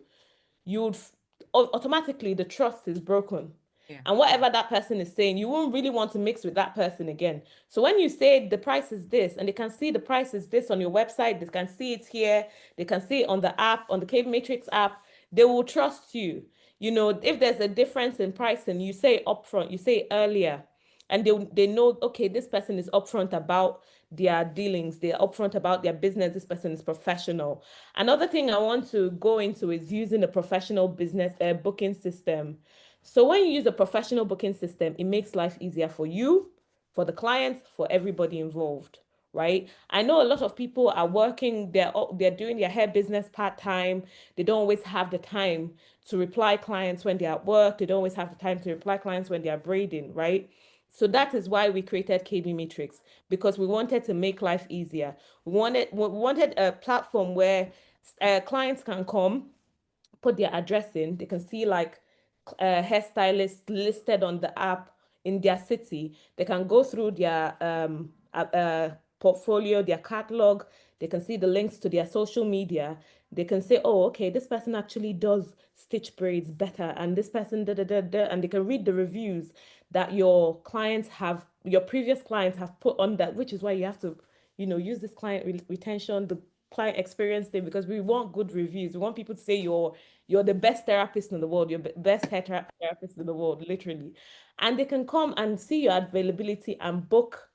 automatically the trust is broken. Yeah. And whatever that person is saying, you won't really want to mix with that person again. So when you say the price is this, and they can see the price is this on your website, they can see it here, they can see it on the app, on the KB Matrix app, they will trust you. If there's a difference in pricing, you say upfront, you say earlier, and they know, okay, this person is upfront about their dealings, they're upfront about their business, this person is professional. Another thing I want to go into is using a professional business booking system. So when you use a professional booking system, it makes life easier for you, for the clients, for everybody involved, right? I know a lot of people are working, they're doing their hair business part-time. They don't always have the time to reply clients when they're at work. They don't always have the time to reply clients when they're braiding, right? So that is why we created KB Matrix, because we wanted to make life easier. We wanted a platform where clients can come, put their address in, they can see like hairstylists listed on the app in their city. They can go through their portfolio, their catalog. They can see the links to their social media. They can say, oh, okay, this person actually does stitch braids better, and this person da da da da, and they can read the reviews that your previous clients have put on that, which is why you have to, use this client retention, the client experience thing, because we want good reviews. We want people to say you're the best therapist in the world, you're best hair therapist in the world, literally. And they can come and see your availability and book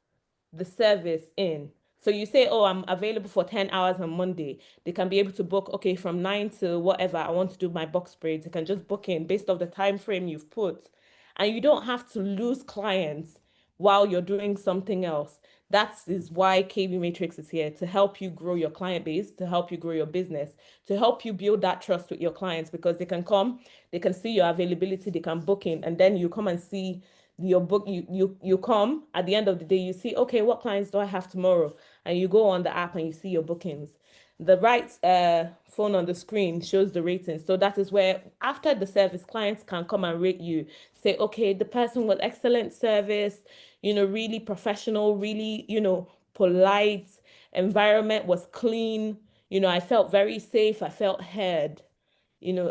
the service in. So you say, oh, I'm available for 10 hours on Monday. They can be able to book, okay, from 9 to whatever, I want to do my box braids. They can just book in based off the time frame you've put. And you don't have to lose clients while you're doing something else. That is why KB Matrix is here, to help you grow your client base, to help you grow your business, to help you build that trust with your clients, because they can come, they can see your availability, they can book in, and then you come and see your book. You come at the end of the day, you see, okay, what clients do I have tomorrow? And you go on the app and you see your bookings. The right phone on the screen shows the ratings. So that is where, after the service, clients can come and rate you. Say, okay, the person was excellent service, really professional, really, polite, environment was clean. I felt very safe. I felt heard.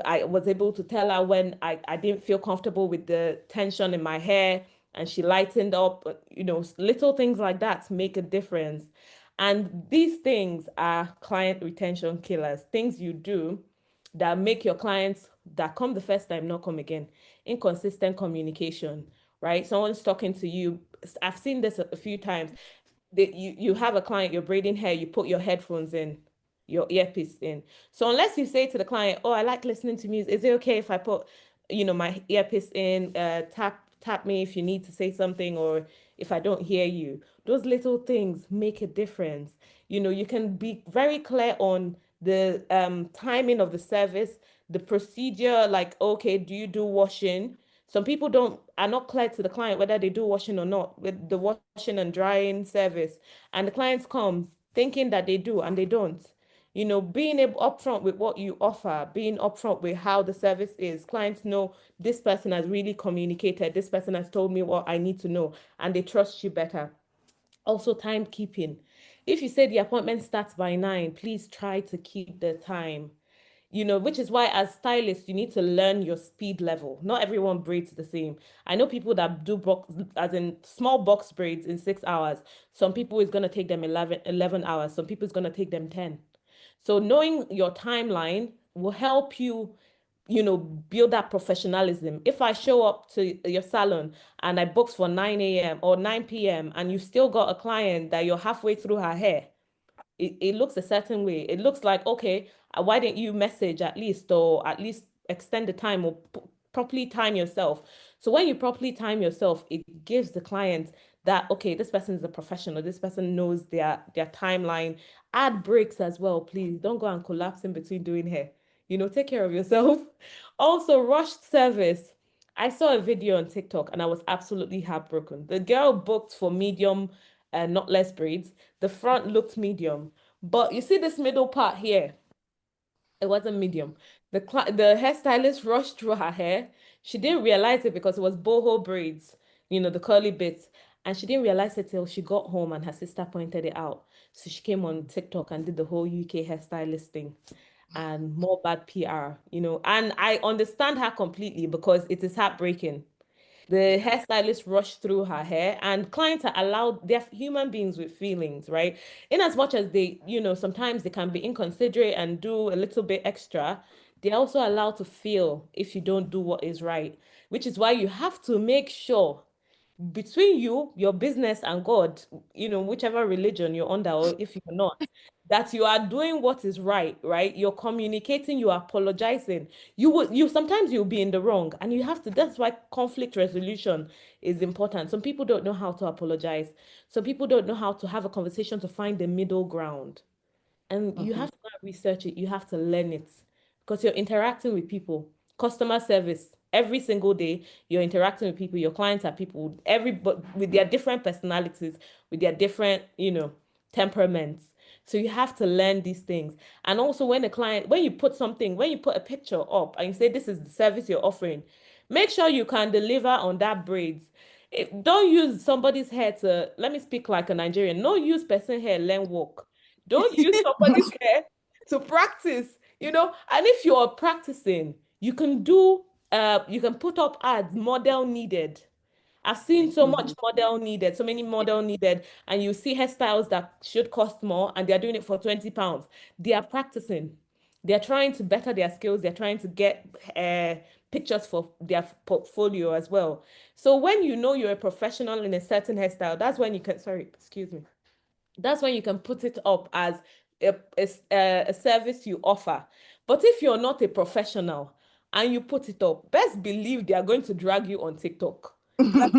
I was able to tell her when I didn't feel comfortable with the tension in my hair, and she lightened up. Little things like that make a difference. And these things are client retention killers, things you do that make your clients that come the first time not come again. Inconsistent communication, right? Someone's talking to you. I've seen this a few times. You have a client, you're braiding hair, you put your headphones in, your earpiece in. So unless you say to the client, oh, I like listening to music, is it okay if I put, my earpiece in, tap me if you need to say something, or if I don't hear you. Those little things make a difference. You can be very clear on the timing of the service, the procedure, like, okay, do you do washing? Some people are not clear to the client whether they do washing or not, with the washing and drying service. And the clients come thinking that they do, and they don't. Being able upfront with what you offer, being upfront with how the service is. Clients know this person has really communicated, this person has told me what I need to know, and they trust you better. Also, timekeeping. If you say the appointment starts by 9, please try to keep the time. Which is why as stylists, you need to learn your speed level. Not everyone braids the same. I know people that do box, as in small box braids in 6 hours. Some people it's going to take them 11 hours. Some people it's going to take them 10. So knowing your timeline will help you, build that professionalism. If I show up to your salon and I book for 9 a.m. or 9 p.m. and you still got a client that you're halfway through her hair, it looks a certain way. It looks like, okay, why didn't you message at least, or at least extend the time, or properly time yourself? So when you properly time yourself, it gives the client that, okay, this person is a professional, this person knows their timeline. Add breaks as well, please. Don't go and collapse in between doing hair. Take care of yourself. Also, rushed service. I saw a video on TikTok and I was absolutely heartbroken. The girl booked for medium and not less braids. The front looked medium, but you see this middle part here, it wasn't medium. The hairstylist rushed through her hair. She didn't realize it because it was boho braids, the curly bits. And she didn't realize it till she got home and her sister pointed it out. So she came on TikTok and did the whole UK hairstylist thing, and more bad PR, And I understand her completely because it is heartbreaking. The hairstylist rushed through her hair, and clients are allowed, they're human beings with feelings, right? In as much as they, sometimes they can be inconsiderate and do a little bit extra, they're also allowed to feel if you don't do what is right, which is why you have to make sure, between you, your business, and God, whichever religion you're under, or if you're not, that you are doing what is right, right? You're communicating, you are apologizing. You sometimes you'll be in the wrong, and you have to, that's why conflict resolution is important. Some people don't know how to apologize. Some people don't know how to have a conversation to find the middle ground. And you have to go and research it. You have to learn it because you're interacting with people. Customer service every single day. You're interacting with people. Your clients are people. Everybody with their different personalities, with their different, temperaments. So you have to learn these things. And also, when you put a picture up and you say this is the service you're offering, make sure you can deliver on that braids. Don't use somebody's hair to, let me speak like a Nigerian. No, use person hair, learn work. Don't use somebody's hair to practice, And if you're practicing, you can put up ads, model needed. I've seen so much model needed, so many model needed, and you see hairstyles that should cost more and they're doing it for 20 pounds. They are practicing. They're trying to better their skills. They're trying to get pictures for their portfolio as well. So when you know you're a professional in a certain hairstyle, that's when you can, sorry, excuse me. That's when you can put it up as a service you offer. But if you're not a professional and you put it up, best believe they are going to drag you on TikTok. Like,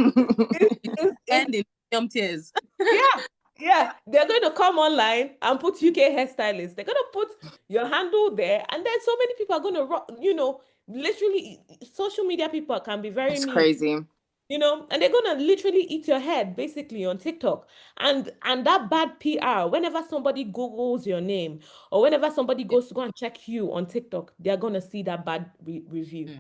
And in tears. yeah, Yeah, they're going to come online and put UK hairstylist. They're going to put your handle there, and then so many people are going to, literally, social media people can be very It's mean, crazy. and they're going to literally eat your head basically on TikTok. And that bad PR, whenever somebody Googles your name or whenever somebody goes to go and check you on TikTok, they're going to see that bad review.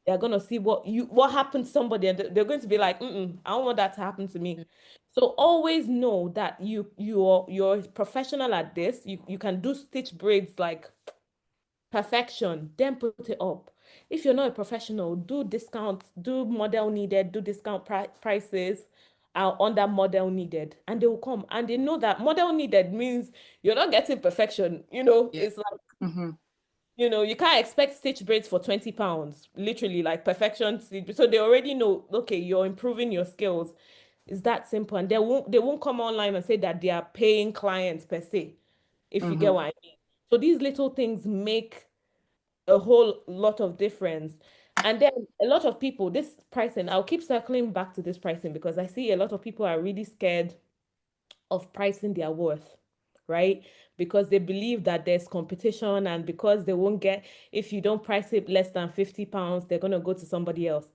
They're gonna see what happened to somebody, and they're going to be like, I don't want that to happen to me. So always know that you're professional at this. You can do stitch braids like perfection, then put it up. If you're not a professional, do discount, do model needed, do discount prices on that model needed, and they will come. And they know that model needed means you're not getting perfection. It's like Mm-hmm. you can't expect stitch braids for 20 pounds, literally like perfection. So they already know, okay, you're improving your skills. It's that simple. And they won't come online and say that they are paying clients per se, if you get Mm-hmm. what I mean. So these little things make a whole lot of difference. And then a lot of people, this pricing, I'll keep circling back to this pricing because I see a lot of people are really scared of pricing their worth, right? Because they believe that there's competition, and because they won't get, if you don't price it less than 50 pounds, they're going to go to somebody else.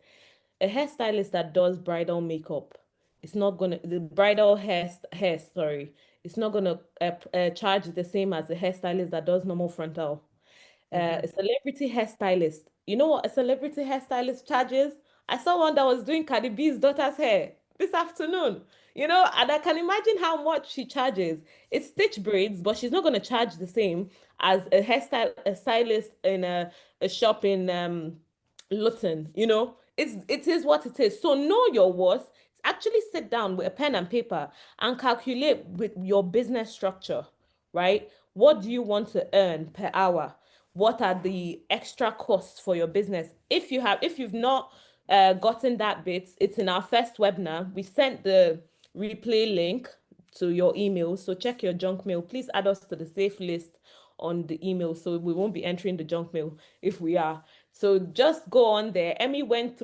A hairstylist that does bridal makeup, it's not going to, the bridal sorry, it's not going to charge the same as a hairstylist that does normal frontal. A celebrity hairstylist. You know what a celebrity hairstylist charges? I saw one that was doing Cardi B's daughter's hair this afternoon. And I can imagine how much she charges. It's stitch braids, but she's not going to charge the same as a stylist in a shop in Luton. It is what it is. So know your worth. Actually sit down with a pen and paper and calculate with your business structure, right? What do you want to earn per hour? What are the extra costs for your business? If you've not gotten that bit, it's in our first webinar. We sent the replay link to your email, so check your junk mail. Please add us to the safe list on the email, so we won't be entering the junk mail if we are. So just go on there. Emmy went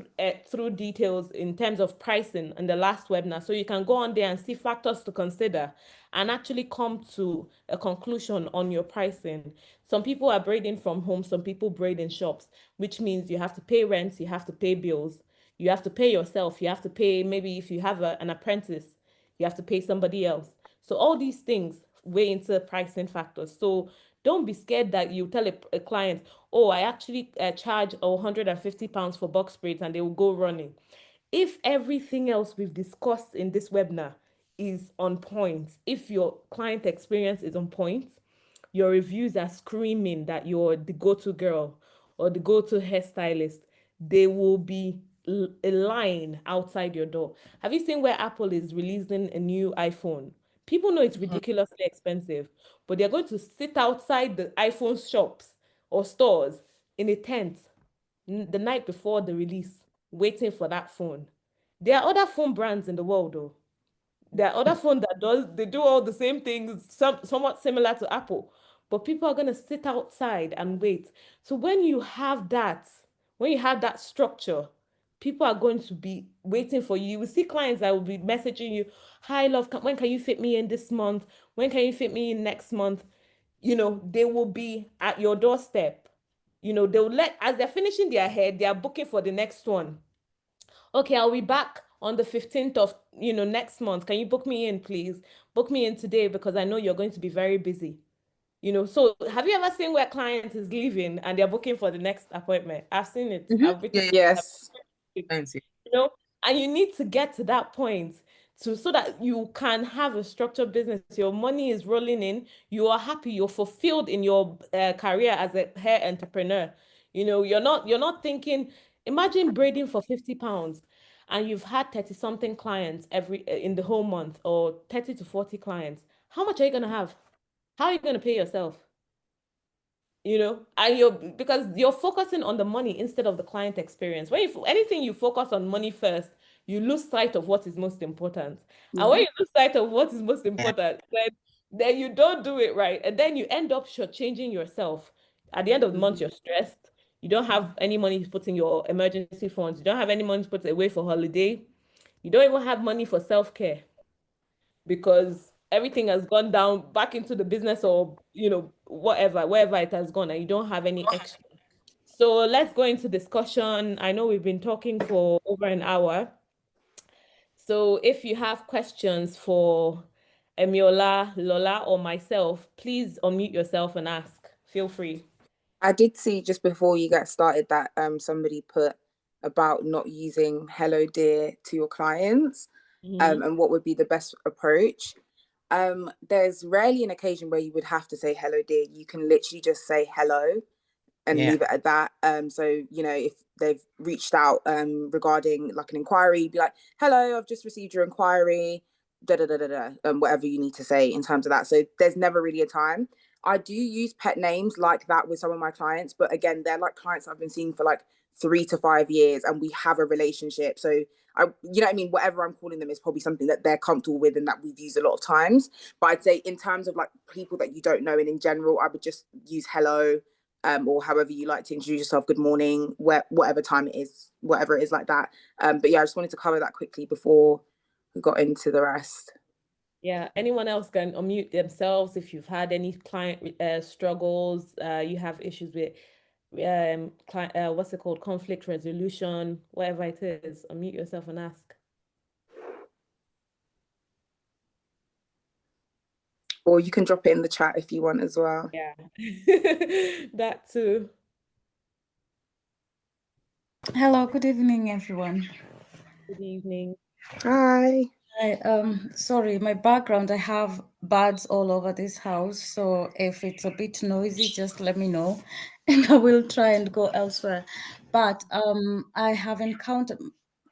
through details in terms of pricing in the last webinar, so you can go on there and see factors to consider and actually come to a conclusion on your pricing. Some people are braiding from home, some people braid in shops, which means you have to pay rent, you have to pay bills, you have to pay yourself, you have to pay, maybe if you have an apprentice, you have to pay somebody else. So all these things weigh into pricing factors. So don't be scared that you tell a client, oh, I actually charge 150 pounds for box braids, and they will go running. If everything else we've discussed in this webinar is on point, if your client experience is on point, your reviews are screaming that you're the go-to girl or the go-to hairstylist, they will be a line outside your door. Have you seen where Apple is releasing a new iPhone? People know it's ridiculously expensive, but they're going to sit outside the iPhone shops or stores in a tent the night before the release, waiting for that phone. There are other phone brands in the world, though. There are other phones they do all the same things, somewhat similar to Apple, but people are gonna sit outside and wait. So when you have that structure, people are going to be waiting for you. You will see clients that will be messaging you, "Hi, love, when can you fit me in this month? When can you fit me in next month?" They will be at your doorstep. They'll as they're finishing their hair, they are booking for the next one. Okay, I'll be back on the 15th of, next month. Can you book me in, please? Book me in today because I know you're going to be very busy. So have you ever seen where client is leaving and they're booking for the next appointment? I've seen it. I've written Yeah, Yes. fancy. and you need to get to that point so that you can have a structured business. Your money is rolling in, you are happy, you're fulfilled in your career as a hair entrepreneur. You're not thinking, imagine braiding for 50 pounds and you've had 30 something clients every in the whole month, or 30 to 40 clients. How much are you going to have? How are you going to pay yourself? And because you're focusing on the money instead of the client experience. When anything you focus on money first, you lose sight of what is most important. And when you lose sight of what is most important, then you don't do it right. And then you end up shortchanging yourself. At the end of the month, you're stressed. You don't have any money to put in your emergency funds. You don't have any money to put away for holiday. You don't even have money for self-care because everything has gone down back into the business, or whatever, wherever it has gone, and you don't have any extra. So let's go into discussion. I know we've been talking for over an hour. So if you have questions for Emiola, Lola, or myself, please unmute yourself and ask. Feel free. I did see just before you get started that somebody put about not using hello dear to your clients, and what would be the best approach. There's rarely an occasion where you would have to say hello dear. You can literally just say hello and leave it at that. So, if they've reached out regarding like an inquiry, be like, hello, I've just received your inquiry, da da da da da, whatever you need to say in terms of that. So there's never really a time. I do use pet names like that with some of my clients, but again, they're like clients I've been seeing for like 3 to 5 years, and we have a relationship. So you know what I mean? Whatever I'm calling them is probably something that they're comfortable with and that we've used a lot of times. But I'd say in terms of like people that you don't know, and in general, I would just use hello, or however you like to introduce yourself, good morning, whatever time it is, whatever it is like that. But yeah, I just wanted to cover that quickly before we got into the rest. Yeah, anyone else can unmute themselves if you've had any client struggles, you have issues with client, what's it called, conflict resolution, whatever it is, unmute yourself and ask. Or you can drop it in the chat if you want as well. Yeah, that too. Hello, good evening, everyone. Good evening. Hi. Hi, sorry, my background, I have birds all over this house, so if it's a bit noisy, just let me know and I will try and go elsewhere. But I have encountered,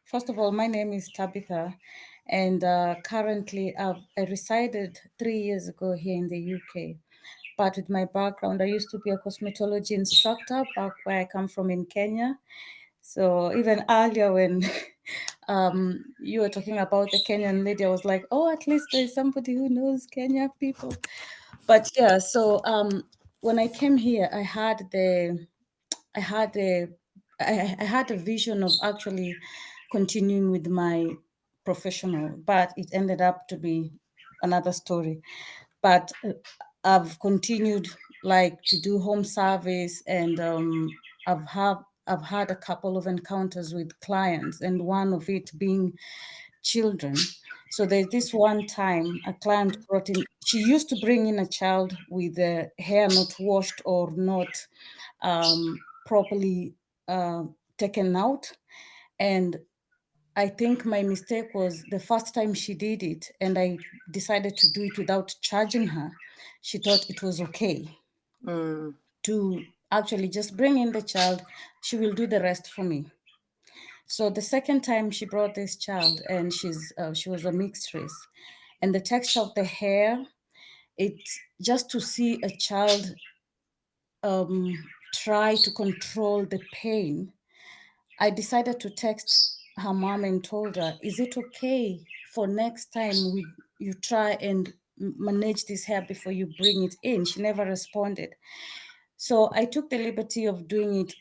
first of all, my name is Tabitha, and currently I resided 3 years ago here in the UK. But with my background, I used to be a cosmetology instructor back where I come from in Kenya. So even earlier when you were talking about the Kenyan lady, I was like, oh, at least there's somebody who knows Kenya people. But yeah, so when I came here, I had a vision of actually continuing with my professional, but it ended up to be another story. But I've continued like to do home service, and I've had a couple of encounters with clients, and one of it being children. So there's this one time a client brought in, she used to bring in a child with the hair not washed or not properly taken out. And I think my mistake was the first time she did it, and I decided to do it without charging her. She thought it was okay to actually just bring in the child. She will do the rest for me. So the second time she brought this child, and she was a mixed race, and the texture of the hair, it's just to see a child try to control the pain. I decided to text her mom and told her, is it okay for next time you try and manage this hair before you bring it in? She never responded. So I took the liberty of doing it,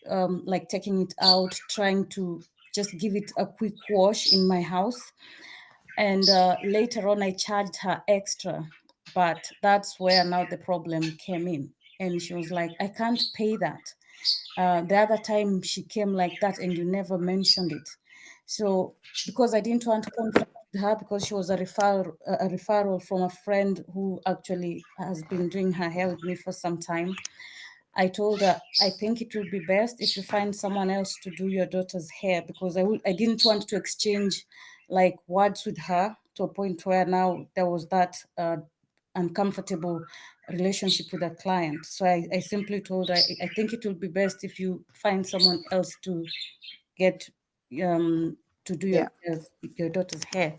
like taking it out, trying to just give it a quick wash in my house. And later on, I charged her extra. But that's where now the problem came in. And she was like, I can't pay that. The other time she came like that and you never mentioned it. So because I didn't want to conflict with her, because she was a referral from a friend who actually has been doing her hair with me for some time, I told her, I think it will be best if you find someone else to do your daughter's hair, because I didn't want to exchange like words with her to a point where now there was that uncomfortable relationship with a client. So I simply told her, I think it will be best if you find someone else to get to do your daughter's hair.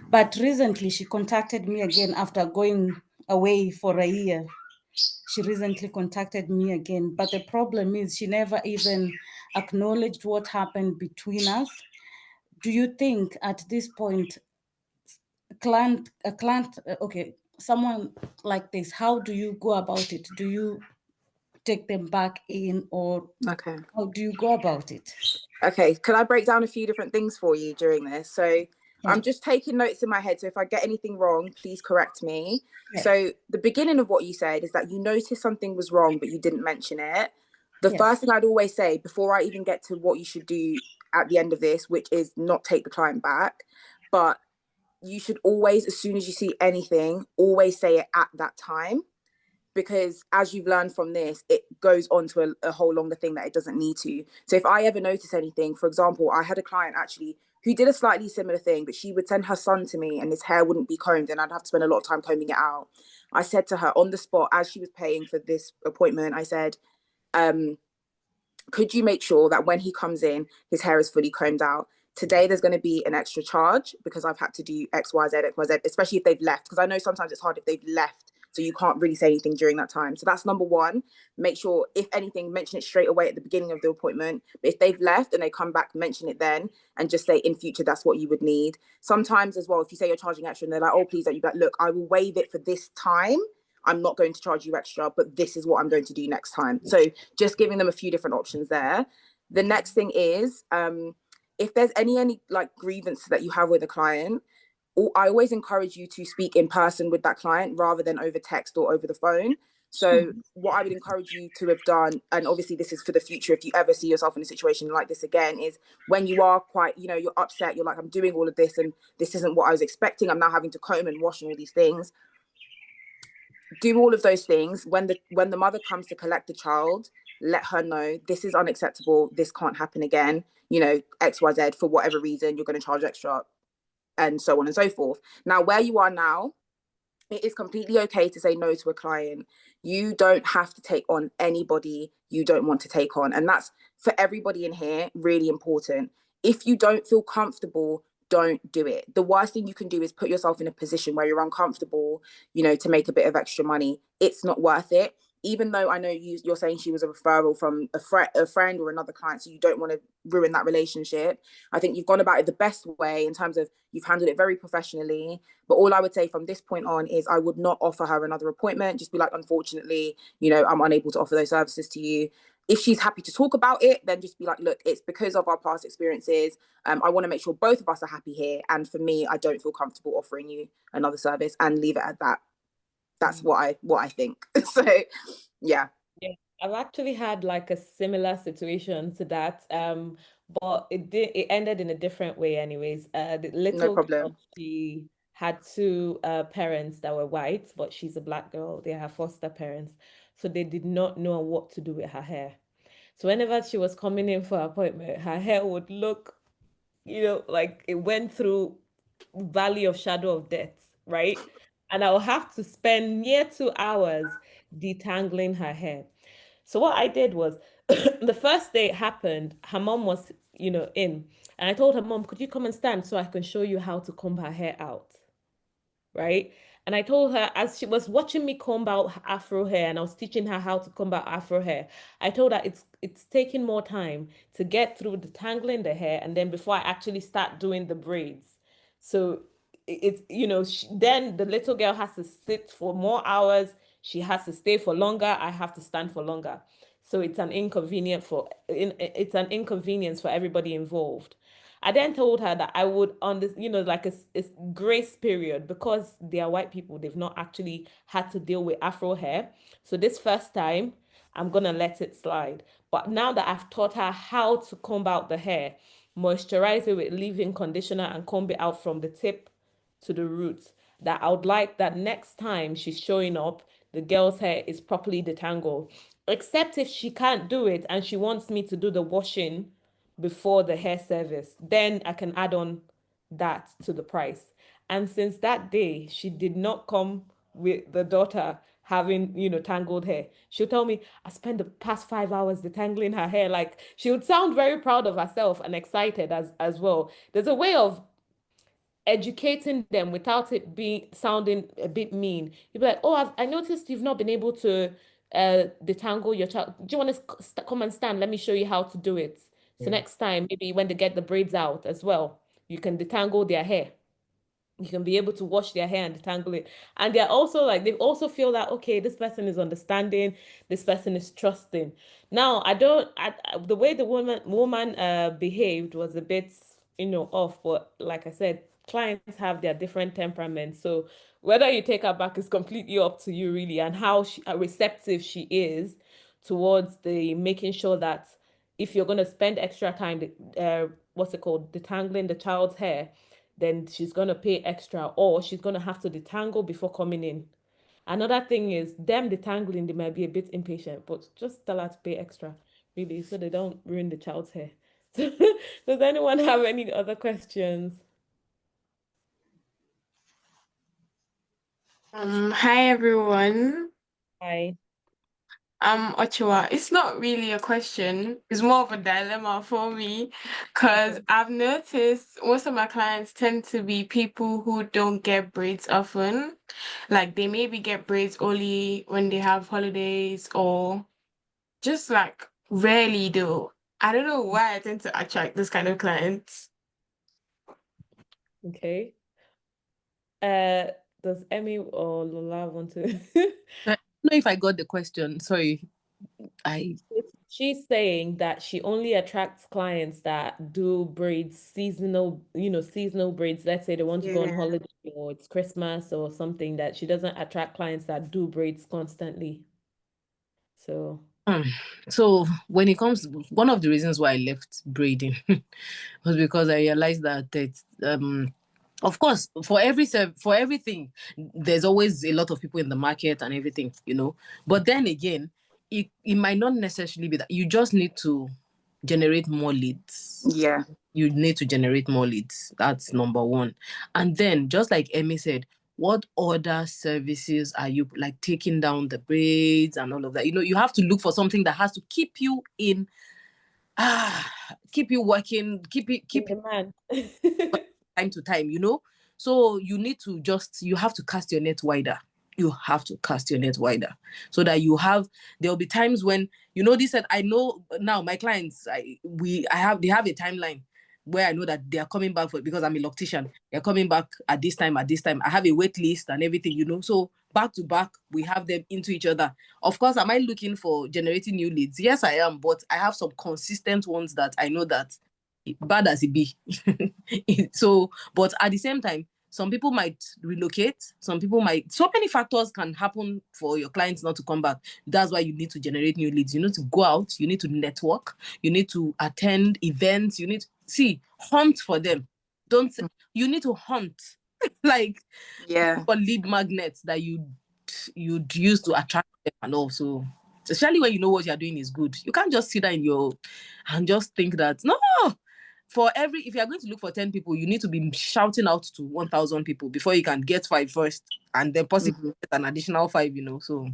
But recently she contacted me again after going away for a year. She recently contacted me again, but the problem is she never even acknowledged what happened between us. Do you think at this point, okay, someone like this, how do you go about it? Do you take them back in, or Okay. how do you go about it? Okay, can I break down a few different things for you during this? So I'm just taking notes in my head. So if I get anything wrong, please correct me. Yes. So the beginning of what you said is that you noticed something was wrong, but you didn't mention it. The Yes. first thing I'd always say before I even get to what you should do at the end of this, which is not take the client back, but you should always, as soon as you see anything, always say it at that time. Because as you've learned from this, it goes on to a whole longer thing that it doesn't need to. So if I ever notice anything, for example, I had a client actually who did a slightly similar thing, but she would send her son to me and his hair wouldn't be combed and I'd have to spend a lot of time combing it out. I said to her on the spot, as she was paying for this appointment, I said, could you make sure that when he comes in, his hair is fully combed out? Today, there's going to be an extra charge because I've had to do X, Y, Z, especially if they've left. Because I know sometimes it's hard if they've left, so you can't really say anything during that time. So that's number one. Make sure, if anything, mention it straight away at the beginning of the appointment. But if they've left and they come back, mention it then and just say in future, that's what you would need. Sometimes as well, if you say you're charging extra and they're like, oh, please don't, you like, look, I will waive it for this time. I'm not going to charge you extra, but this is what I'm going to do next time. So just giving them a few different options there. The next thing is, if there's any like grievance that you have with a client, I always encourage you to speak in person with that client rather than over text or over the phone. So what I would encourage you to have done, and obviously this is for the future, if you ever see yourself in a situation like this again, is when you are quite, you know, you're upset, you're like, I'm doing all of this and this isn't what I was expecting. I'm now having to comb and wash and all these things. Do all of those things. When the mother comes to collect the child, let her know this is unacceptable. This can't happen again. You know, X, Y, Z, for whatever reason, you're going to charge extra and so on and so forth. Now, where you are now, it is completely okay to say no to a client. You don't have to take on anybody you don't want to take on. And that's for everybody in here, really important. If you don't feel comfortable, don't do it. The worst thing you can do is put yourself in a position where you're uncomfortable, you know, to make a bit of extra money. It's not worth it. Even though I know you're saying she was a referral from a friend or another client, so you don't want to ruin that relationship. I think you've gone about it the best way in terms of you've handled it very professionally. But all I would say from this point on is I would not offer her another appointment. Just be like, unfortunately, you know, I'm unable to offer those services to you. If she's happy to talk about it, then just be like, look, it's because of our past experiences. I want to make sure both of us are happy here. And for me, I don't feel comfortable offering you another service, and leave it at that. That's what I think. So yeah. I've actually had like a similar situation to that, but it ended in a different way anyways. The No little girl, problem. she had two parents that were white, but she's a black girl. They are her foster parents, so they did not know what to do with her hair. So whenever she was coming in for an appointment, her hair would look, like it went through valley of shadow of death, right? And I'll have to spend near 2 hours detangling her hair. So what I did was the first day it happened, her mom was, in. And I told her, Mom, could you come and stand so I can show you how to comb her hair out? Right? And I told her, as she was watching me comb out Afro hair and I was teaching her how to comb out Afro hair, I told her it's taking more time to get through detangling the hair and then before I actually start doing the braids. So it's, then the little girl has to sit for more hours. She has to stay for longer. I have to stand for longer. So it's an it's an inconvenience for everybody involved. I then told her that I would on this, like a grace period because they are white people. They've not actually had to deal with Afro hair. So this first time, I'm gonna let it slide. But now that I've taught her how to comb out the hair, moisturize it with leave-in conditioner and comb it out from the tip to the roots, that I would like that next time she's showing up, the girl's hair is properly detangled. Except if she can't do it and she wants me to do the washing before the hair service, then I can add on that to the price. And since that day, she did not come with the daughter having, tangled hair. She'll tell me, I spent the past 5 hours detangling her hair. Like she would sound very proud of herself and excited as well. There's a way of educating them without it being sounding a bit mean. You'd be like, oh, I noticed you've not been able to detangle your child. Do you want to come and stand? Let me show you how to do it. So next time, maybe when they get the braids out as well, you can detangle their hair. You can be able to wash their hair and detangle it. And they're also like, they also feel that, okay, this person is understanding, this person is trusting. Now, the way the woman behaved was a bit, off, but like I said, clients have their different temperaments. So whether you take her back is completely up to you, really, and how receptive she is towards the making sure that if you're going to spend extra time, what's it called, detangling the child's hair, then she's going to pay extra, or she's going to have to detangle before coming in. Another thing is them detangling, they might be a bit impatient, but just tell her to pay extra, really, so they don't ruin the child's hair. Does anyone have any other questions? Hi everyone. Hi. Ochoa. It's not really a question, it's more of a dilemma for me because Okay. I've noticed most of my clients tend to be people who don't get braids often. Like they maybe get braids only when they have holidays or just like rarely do. I don't know why I tend to attract this kind of clients. Okay. Does Emmy or Lola want to? I don't know if I got the question. Sorry. She's saying that she only attracts clients that do braids, seasonal, seasonal braids. Let's say they want to go on Yeah. holiday or it's Christmas or something, that she doesn't attract clients that do braids constantly. So, So when it comes, one of the reasons why I left braiding was because I realized that of course, for everything, there's always a lot of people in the market and everything, But then again, it might not necessarily be that. You just need to generate more leads. Yeah. You need to generate more leads. That's number one. And then, just like Emmy said, what other services are you like taking down the braids and all of that? You have to look for something that has to keep you in, keep you working, keep demand. time to time, So you have to cast your net wider. You have to cast your net wider so that there'll be times when, this said, I know now my clients, they have a timeline where I know that they are coming back because I'm a loctician. They're coming back at this time. I have a wait list and everything, So back to back, we have them into each other. Of course, am I looking for generating new leads? Yes, I am, but I have some consistent ones that I know that bad as it be. So, but at the same time, some people might relocate. So many factors can happen for your clients not to come back. That's why you need to generate new leads. You need to go out. You need to network. You need to attend events. You need to hunt for them. You need to hunt like for lead magnets that you'd use to attract them, and also, especially when you know what you're doing is good. You can't just sit there and just think that no. If you're going to look for 10 people, you need to be shouting out to 1,000 people before you can get 5 first, and then possibly get an additional 5, So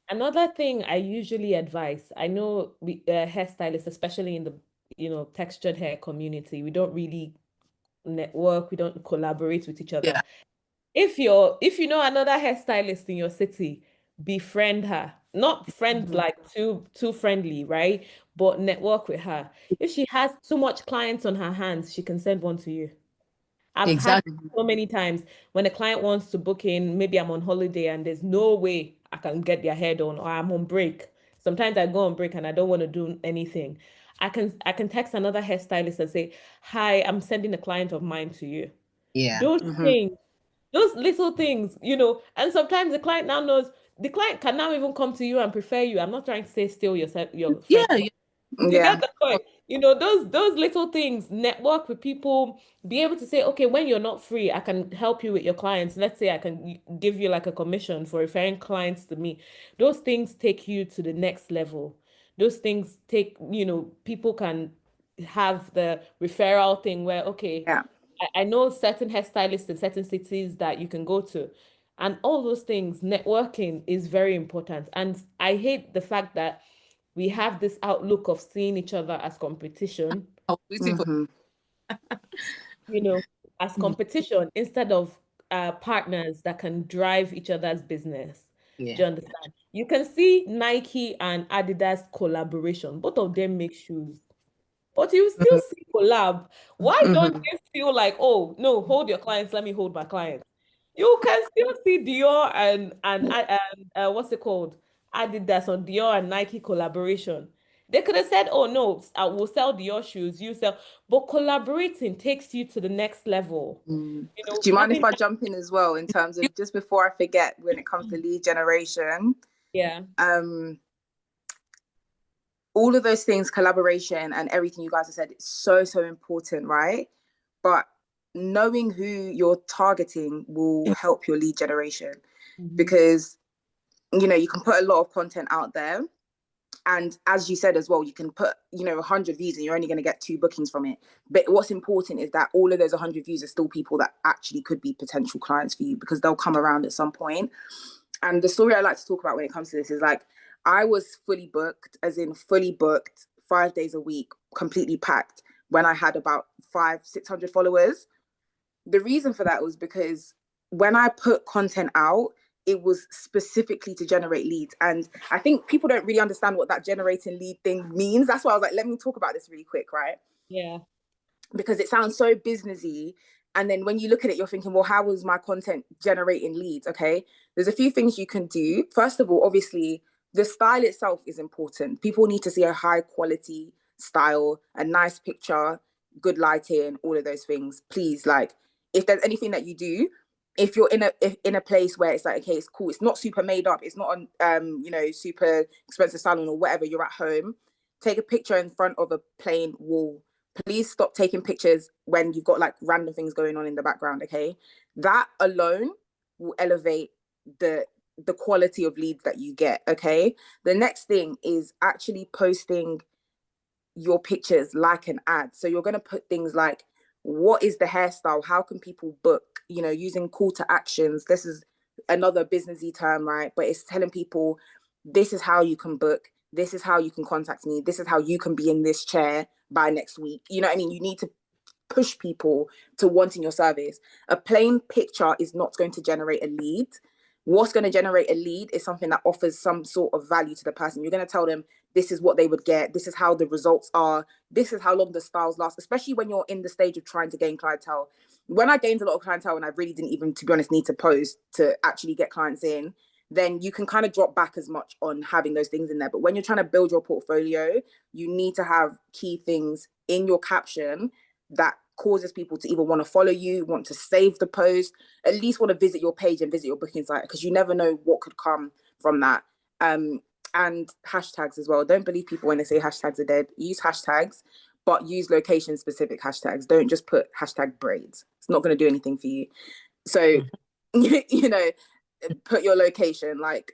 Another thing I usually advise, I know we hairstylists, especially in the textured hair community, we don't really network, we don't collaborate with each other. yeah, If you know another hairstylist in your city, befriend her. Not friend like too friendly, right? But network with her. If she has too much clients on her hands, she can send one to you. I've had exactly. so many times when a client wants to book in, maybe I'm on holiday and there's no way I can get their hair done, or I'm on break. Sometimes I go on break and I don't want to do anything. I can text another hairstylist and say, "Hi, I'm sending a client of mine to you." Yeah, Those things, those little things, and sometimes the client now knows, the client can now even come to you and prefer you. I'm not trying to say steal your yeah, friend. yeah. You get the point. Those little things, network with people, be able to say, okay, when you're not free, I can help you with your clients. Let's say I can give you like a commission for referring clients to me. Those things take you to the next level. Those things people can have the referral thing where, okay, Yeah. I know certain hairstylists in certain cities that you can go to. And all those things, networking is very important. And I hate the fact that we have this outlook of seeing each other as competition, I was waiting for you know, as competition instead of partners that can drive each other's business. Do yeah. you understand? You can see Nike and Adidas collaboration. Both of them make shoes, but you still see collab. Why don't they feel like, oh no, hold your clients, let me hold my clients? You can still see Dior and what's it called? Adidas on Dior and Nike collaboration. They could have said, oh no, I will sell your shoes, you sell. But collaborating takes you to the next level. Do You know, you mind if having I jump in as well in terms of, just before I forget, when it comes to lead generation? yeah. All of those things, collaboration and everything you guys have said, it's so important, right? But knowing who you're targeting will help your lead generation, because you know, you can put a lot of content out there, and as you said as well, you can put, you know, 100 views and you're only going to get 2 bookings from it. But what's important is that all of those 100 views are still people that actually could be potential clients for you, because they'll come around at some point. And the story I like to talk about when it comes to this is, like, I was fully booked, as in fully booked, 5 days a week, completely packed, when I had about 500-600 followers. The reason for that was because when I put content out, it was specifically to generate leads. And I think people don't really understand what that generating lead thing means. That's why I was like, let me talk about this really quick, right? Yeah. Because it sounds so businessy. And then when you look at it, you're thinking, well, how was my content generating leads? Okay, there's a few things you can do. First of all, obviously, the style itself is important. People need to see a high quality style, a nice picture, good lighting, all of those things. Please, like, if there's anything that you do, if you're in a place where it's like, okay, it's cool, it's not super made up, it's not on you know, super expensive salon or whatever, you're at home, take a picture in front of a plain wall. Please stop taking pictures when you've got like random things going on in the background, okay? That alone will elevate the quality of leads that you get, okay? The next thing is actually posting your pictures like an ad. So you're going to put things like, what is the hairstyle? How can people book? You know, using call to actions. This is another businessy term, right? But it's telling people, this is how you can book. This is how you can contact me. This is how you can be in this chair by next week. You know what I mean? You need to push people to wanting your service. A plain picture is not going to generate a lead. What's going to generate a lead is something that offers some sort of value to the person. You're going to tell them, this is what they would get, this is how the results are, this is how long the styles last, especially when you're in the stage of trying to gain clientele. When I gained a lot of clientele and I really didn't even, to be honest, need to post to actually get clients in, then you can kind of drop back as much on having those things in there. But when you're trying to build your portfolio, you need to have key things in your caption that causes people to either want to follow you, want to save the post, at least want to visit your page and visit your booking site, because you never know what could come from that. And hashtags as well. Don't believe people when they say hashtags are dead. Use hashtags, but use location specific hashtags. Don't just put hashtag braids. It's not going to do anything for you. So, you know, put your location. Like,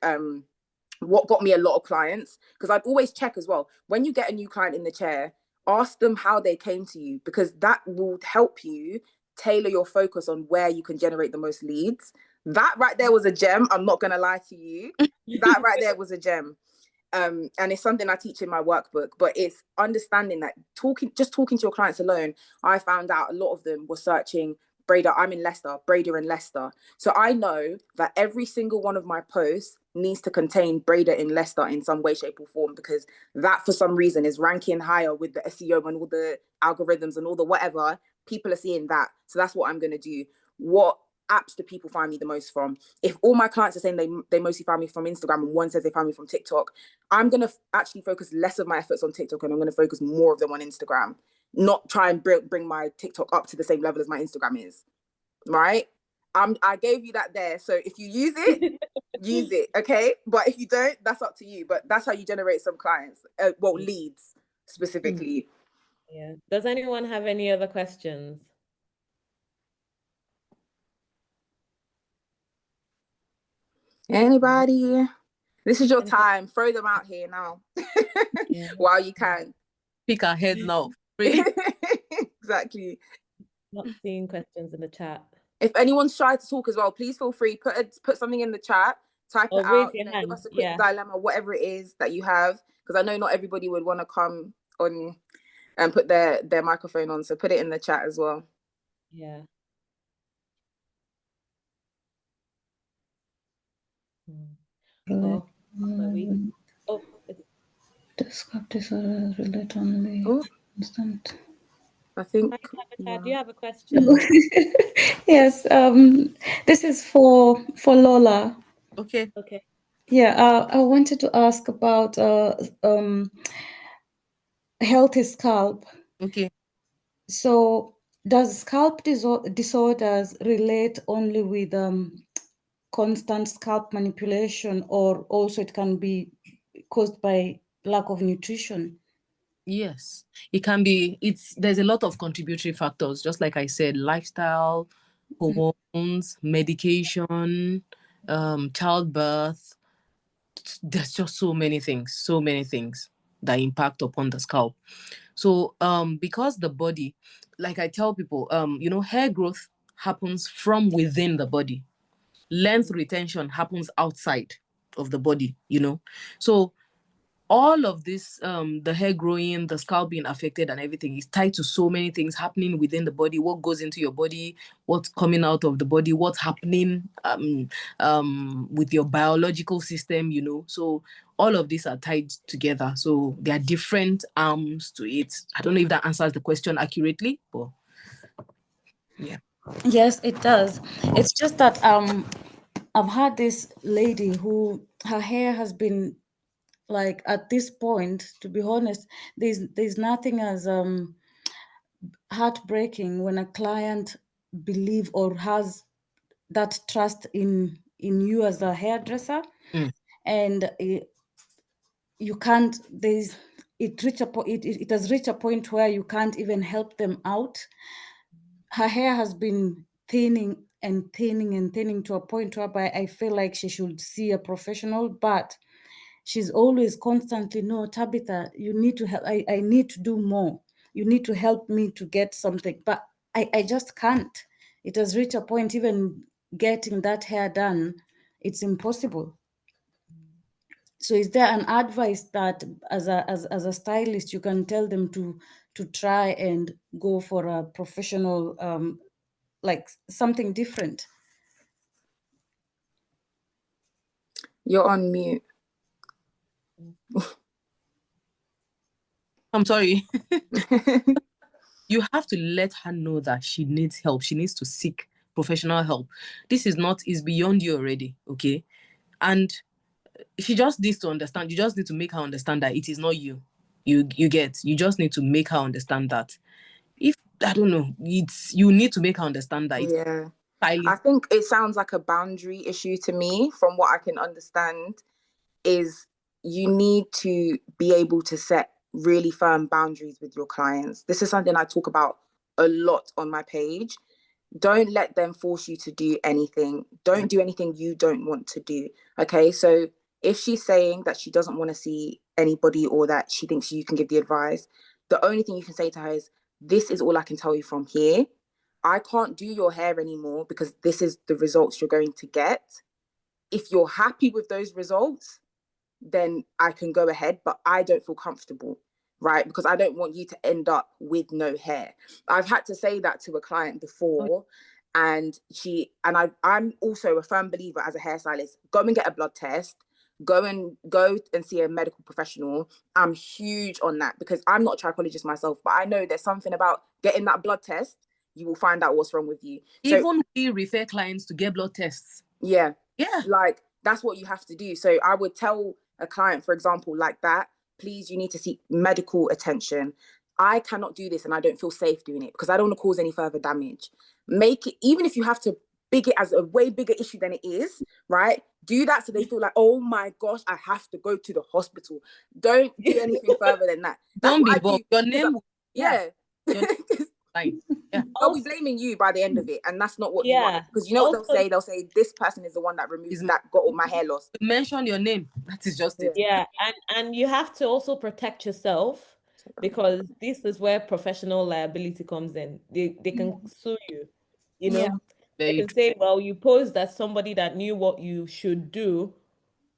what got me a lot of clients, because I'd always check as well, when you get a new client in the chair, ask them how they came to you, because that will help you tailor your focus on where you can generate the most leads. That right there was a gem. I'm not going to lie to you. That right there was a gem. And it's something I teach in my workbook, but it's understanding that just talking to your clients alone, I found out a lot of them were searching braider. I'm in Leicester, braider in Leicester. So I know that every single one of my posts needs to contain braider in Leicester in some way, shape or form, because that for some reason is ranking higher with the SEO and all the algorithms and all the whatever. People are seeing that. So that's what I'm going to do. What apps do people find me the most from? If all my clients are saying they mostly find me from Instagram and one says they find me from TikTok, I'm going to actually focus less of my efforts on TikTok and I'm going to focus more of them on Instagram, not try and bring my TikTok up to the same level as my Instagram is, right? I gave you that there. So if you use it, use it, okay? But if you don't, that's up to you. But that's how you generate some clients, leads specifically. Yeah. Does anyone have any other questions? Anybody? This is your time. Throw them out here now. Yeah. While you can. Pick our heads now. Really? Exactly. Not seeing questions in the chat. If anyone's shy to talk as well, please feel free. Put something in the chat. Type it raise out. your Give hand. us a quick dilemma, whatever it is that you have. Because I know not everybody would want to come on and put their microphone on. So put it in the chat as well. Yeah. Oh, Describe this relate only constant. I think. Do you have a question? Yes. This is for Lola. Okay. Okay. Yeah. I wanted to ask about healthy scalp. Okay. So does scalp disorders relate only with constant scalp manipulation, or also it can be caused by lack of nutrition? Yes, it can be. There's a lot of contributory factors, just like I said, lifestyle, hormones, medication, childbirth. There's just so many things that impact upon the scalp. So because the body, like I tell people, hair growth happens from within the body. Length retention happens outside of the body, So all of this, the hair growing, the scalp being affected and everything is tied to so many things happening within the body. What goes into your body, what's coming out of the body, what's happening with your biological system, So all of these are tied together. So there are different arms to it. I don't know if that answers the question accurately, but yeah. Yes, it does. It's just that I've had this lady who her hair has been like, at this point, to be honest, there's nothing as heartbreaking when a client believe or has that trust in you as a hairdresser, and you can't. It has reached a point where you can't even help them out. Her hair has been thinning and thinning and thinning to a point whereby I feel like she should see a professional, but she's always constantly, no, Tabitha, you need to help. I need to do more. You need to help me to get something. But I just can't. It has reached a point, even getting that hair done, it's impossible. So is there an advice that as a stylist, you can tell them to try and go for a professional, like something different? You're on mute. I'm sorry. You have to let her know that she needs help. She needs to seek professional help. This is beyond you already, okay? And she just needs to understand. You just need to make her understand that it is not you. You just need to make her understand that. If I don't know, you need to make her understand that it's Yeah. highly. I think it sounds like a boundary issue to me, from what I can understand, is you need to be able to set really firm boundaries with your clients. This is something I talk about a lot on my page. Don't let them force you to do anything. Don't do anything you don't want to do. Okay, so if she's saying that she doesn't want to see anybody, or that she thinks you can give the advice, the only thing you can say to her is, this is all I can tell you from here. I can't do your hair anymore because this is the results you're going to get. If you're happy with those results, then I can go ahead, but I don't feel comfortable, right? Because I don't want you to end up with no hair. I've had to say that to a client before, and I'm also a firm believer as a hairstylist, go and get a blood test, go and see a medical professional. I'm huge on that, because I'm not a trichologist myself, but I know there's something about getting that blood test, you will find out what's wrong with you. Even we refer clients to get blood tests. Yeah. Yeah. Like, that's what you have to do. So I would tell a client, for example, like that, please, you need to seek medical attention. I cannot do this and I don't feel safe doing it because I don't want to cause any further damage. Make it, even if you have to big it as a way bigger issue than it is, right? Do that so they feel like, oh my gosh, I have to go to the hospital. Don't do anything further than that. That's Don't be what I involved. do. Your name, Yeah. Fine. Yeah. They'll be blaming you by the end of it, and that's not what you want. Because you know what they'll say? They'll say, this person is the one that removed, that got all my hair loss. Mention your name. That is just it. Yeah, and you have to also protect yourself, because this is where professional liability comes in. They can sue you, you know. Yeah. They can say, well, you posed as somebody that knew what you should do,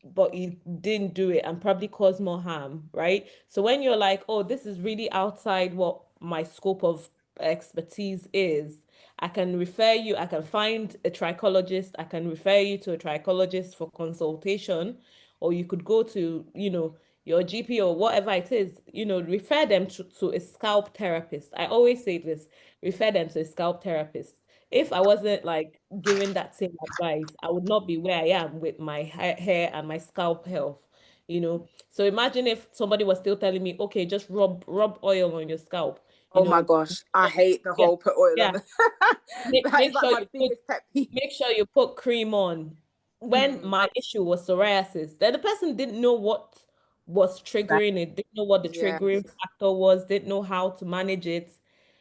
but you didn't do it, and probably cause more harm, right? So when you're like, oh, this is really outside what my scope of expertise is, I can refer you, I can find a trichologist, I can refer you to a trichologist for consultation, or you could go to, your GP or whatever it is, refer them to a scalp therapist. I always say this, refer them to a scalp therapist. If I wasn't like giving that same advice, I would not be where I am with my hair and my scalp health. you know. So imagine if somebody was still telling me, okay, just rub oil on your scalp, you Oh my know. gosh, I hate the Yeah, whole put oil yeah. on. That Make is like sure my you put biggest pet peeve. make sure you put cream on. When my issue was psoriasis, then the person didn't know what was That, triggering it, didn't know what the yeah, triggering factor was, didn't know how to manage it.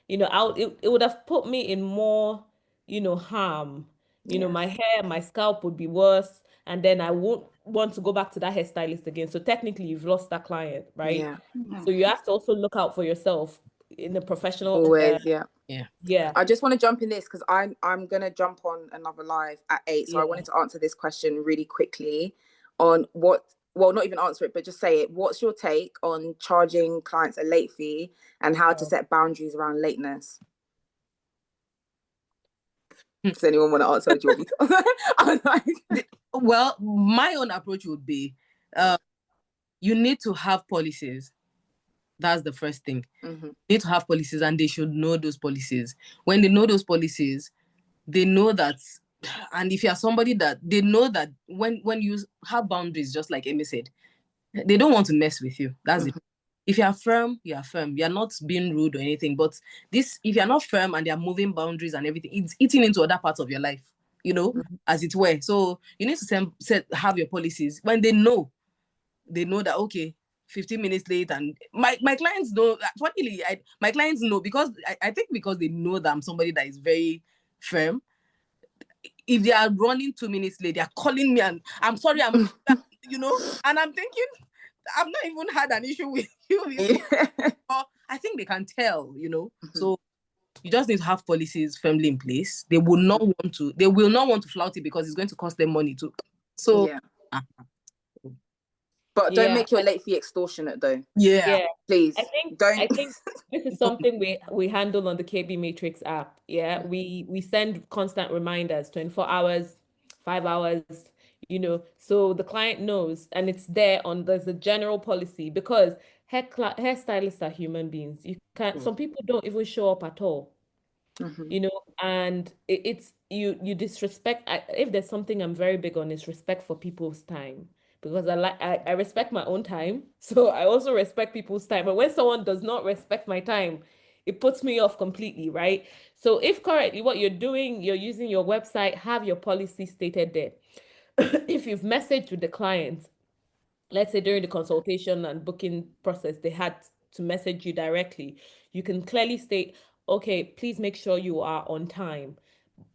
You know, it would have put me in more, harm. You know, yeah, my hair, my scalp would be worse, and then I won't want to go back to that hairstylist again. So technically, you've lost that client, right? yeah. So you have to also look out for yourself in a professional, Always, yeah. Yeah. yeah, I just want to jump in this because I'm gonna jump on another live at 8. So I yeah. wanted to answer this question really quickly on not even answer it, but just say it. What's your take on charging clients a late fee and how to set boundaries around lateness? Does anyone want to answer? Or do you want me to? I'm like, Well, my own approach would be you need to have policies. That's the first thing. mm-hmm, You need to have policies, and they should know those policies. When they know those policies, they know that, and if you're somebody that they know that when you have boundaries, just like Amy said, they don't want to mess with you. That's it. mm-hmm, If you are firm, you are firm. You're not being rude or anything. But this, if you're not firm and they're moving boundaries and everything, it's eating into other parts of your life, mm-hmm. as it were. So you need to have your policies. When they know that, okay, 15 minutes late, and my clients know, funnily, my clients know, because I think because they know that I'm somebody that is very firm. If they are running 2 minutes late, they're calling me and I'm sorry, and I'm thinking, I've not even had an issue with you before. But I think they can tell, Mm-hmm. So you just need to have policies firmly in place. They will not want to flout it because it's going to cost them money too. So Yeah. But don't Yeah. make your late fee extortionate though. yeah. Yeah. Please I don't. think this is something we handle on the KB Matrix app. Yeah. We send constant reminders, 24 hours, 5 hours, so the client knows, and it's there's a general policy, because hairstylists are human beings. You can't, some people don't even show up at all. Mm-hmm. And it's you disrespect. If there's something I'm very big on, is respect for people's time, because I respect my own time, so I also respect people's time. But when someone does not respect my time, it puts me off completely, right? So if currently what you're doing, you're using your website, have your policy stated there. If you've messaged with the client, let's say during the consultation and booking process, they had to message you directly, you can clearly state, okay, please make sure you are on time.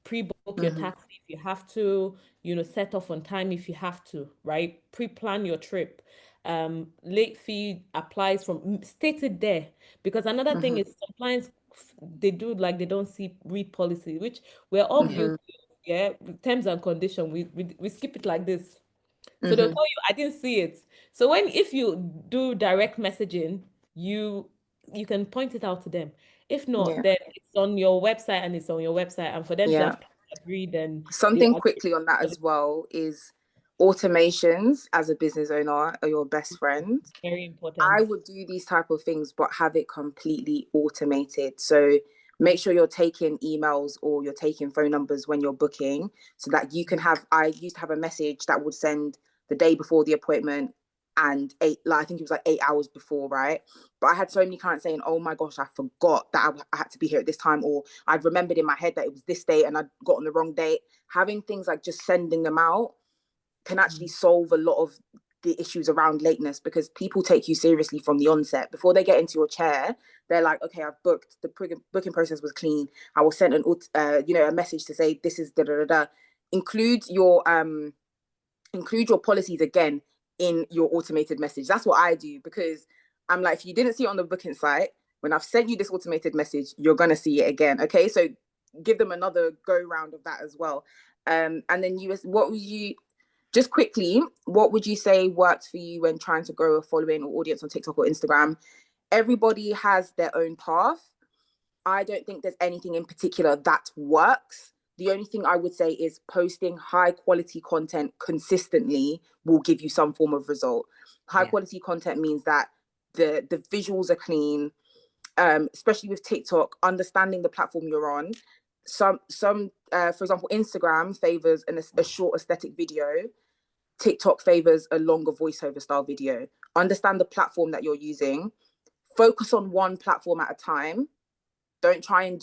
Pre-book your Mm-hmm. taxi if you have to, set off on time if you have to, right? Pre-plan your trip. Late fee applies from stated there, because another thing Mm-hmm. is some clients, they do like they don't read policy, which we're all Mm-hmm. guilty of, yeah. Terms and condition, we skip it like this. So they'll Mm-hmm. tell you, I didn't see it. So if you do direct messaging, you can point it out to them. If not, Yeah. then it's on your website, and it's on your website. And for them to Yeah. have agreed, then they Something agree. quickly on that as well is automations as a business owner are your best friend. Very I important. would do these type of things, but have it completely automated. So make sure you're taking emails or you're taking phone numbers when you're booking, so that you can have. I used to have a message that would send the day before the appointment and I think it was like 8 hours before, right? But I had so many clients saying, "Oh my gosh, I forgot that I had to be here at this time," or I'd remembered in my head that it was this date and I'd got on the wrong date. Having things like just sending them out can actually solve a lot of the issues around lateness, because people take you seriously from the onset. Before they get into your chair, they're like, okay, I've booked, the booking process was clean, I will send a message to say this is da da da da. Include your policies again in your automated message. That's what I do, because I'm like, if you didn't see it on the booking site, when I've sent you this automated message, you're gonna see it again. Okay, so give them another go round of that as well. And then just quickly, what would you say worked for you when trying to grow a following or audience on TikTok or Instagram? Everybody has their own path. I don't think there's anything in particular that works. The only thing I would say is posting high quality content consistently will give you some form of result. High quality content means that the visuals are clean, especially with TikTok, understanding the platform you're on. For example, Instagram favors a short aesthetic video. TikTok favors a longer voiceover style video. Understand the platform that you're using. Focus on one platform at a time. Don't try and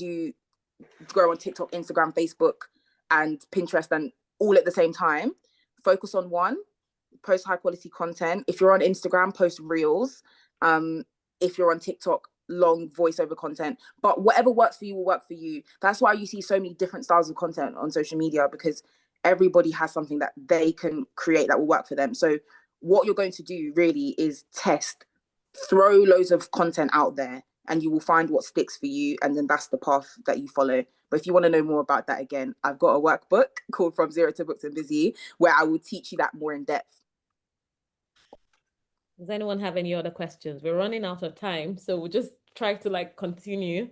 grow on TikTok, Instagram, Facebook, and Pinterest and all at the same time. Focus on one. Post high quality content. If you're on Instagram, post reels. If you're on TikTok, long voiceover content. But whatever works for you will work for you. That's why you see so many different styles of content on social media, because everybody has something that they can create that will work for them. So what you're going to do really is test, throw loads of content out there, and you will find what sticks for you, and then that's the path that you follow. But if you want to know more about that, again, I've got a workbook called From Zero to Booked and Busy, where I will teach you that more in depth. Does anyone have any other questions? We're running out of time, so we'll just try to continue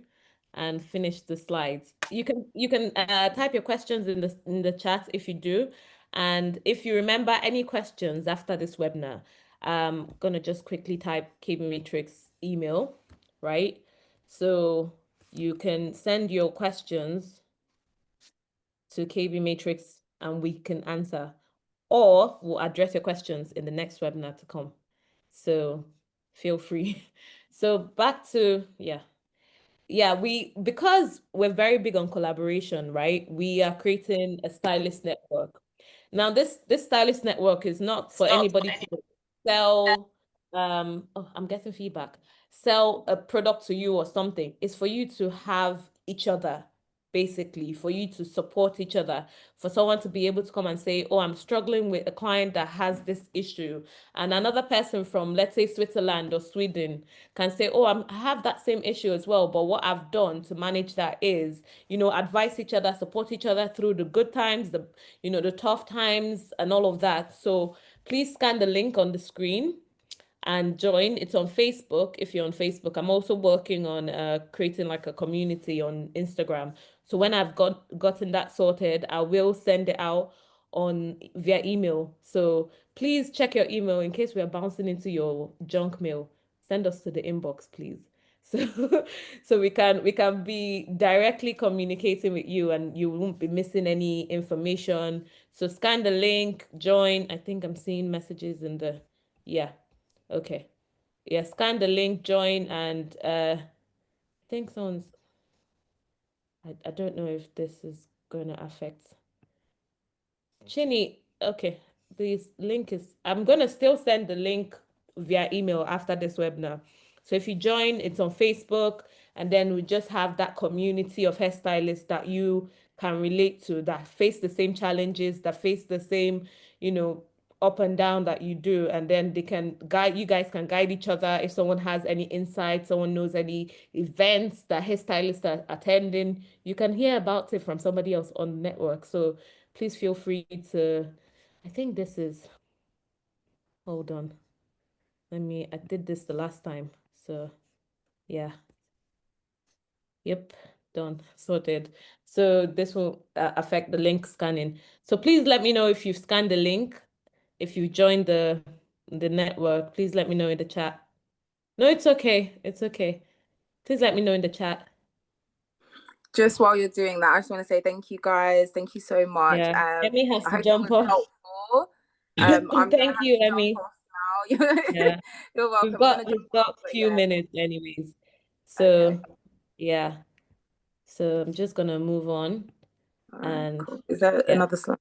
and finish the slides. You can type your questions in the chat if you do, and if you remember any questions after this webinar, I'm gonna just quickly type KB Matrix email, right? So you can send your questions to KB Matrix and we can answer, or we'll address your questions in the next webinar to come. So feel free. So back to, because we're very big on collaboration, right? We are creating a stylist network. Now, this stylist network is not for anybody to sell, I'm getting feedback, sell a product to you or something. It's for you to have each other, basically, for you to support each other, for someone to be able to come and say, oh, I'm struggling with a client that has this issue. And another person from, let's say, Switzerland or Sweden can say, oh, I have that same issue as well. But what I've done to manage that is, advise each other, support each other through the good times, the tough times and all of that. So please scan the link on the screen and join. It's on Facebook. If you're on Facebook, I'm also working on creating like a community on Instagram. So when I've gotten that sorted, I will send it out via email. So please check your email in case we are bouncing into your junk mail. Send us to the inbox, please. So we can be directly communicating with you and you won't be missing any information. So scan the link, join. I think I'm seeing messages in the, yeah. Okay. Yeah, scan the link, join, and I think someone's, I don't know if this is going to affect. Chini, okay, this link is, I'm going to still send the link via email after this webinar. So if you join, it's on Facebook, and then we just have that community of hairstylists that you can relate to, that face the same challenges, that face the same, up and down that you do, and then they can guide, you guys can guide each other. If someone has any insights, someone knows any events that hairstylists are attending, you can hear about it from somebody else on the network. So please feel free to, I think this is, hold on. I did this the last time. So yeah. Yep, done, sorted. So this will affect the link scanning. So please let me know if you've scanned the link. If you joined the network, please let me know in the chat. No, it's okay. It's okay. Please let me know in the chat. Just while you're doing that, I just want to say thank you guys. Thank you so much. Yeah, Emmy has I to hope jump it was off. helpful. I'm gonna Thank have you, to Emmy. jump off now. Yeah, You're welcome. we've got a few minutes anyways. So Okay. yeah. So I'm just gonna move on. All right, And cool. Is there another slide?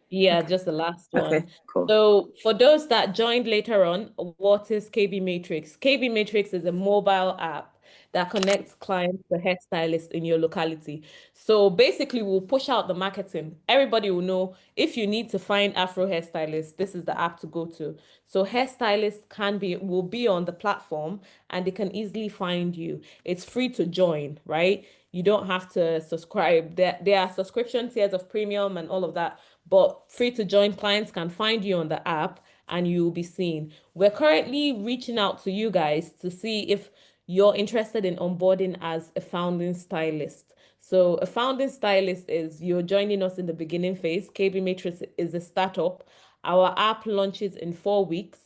yeah, Okay. just the last Okay, one. cool. So for those that joined later on, what is KB Matrix? KB Matrix is a mobile app that connects clients to hairstylists in your locality. So basically, we'll push out the marketing. Everybody will know if you need to find Afro hairstylists, this is the app to go to. So hairstylists will be on the platform and they can easily find you. It's free to join, right? You don't have to subscribe. There are subscription tiers of premium and all of that, but free to join clients can find you on the app and you'll be seen. We're currently reaching out to you guys to see if you're interested in onboarding as a founding stylist. So a founding stylist is you're joining us in the beginning phase. KB Matrix is a startup. Our app launches in 4 weeks.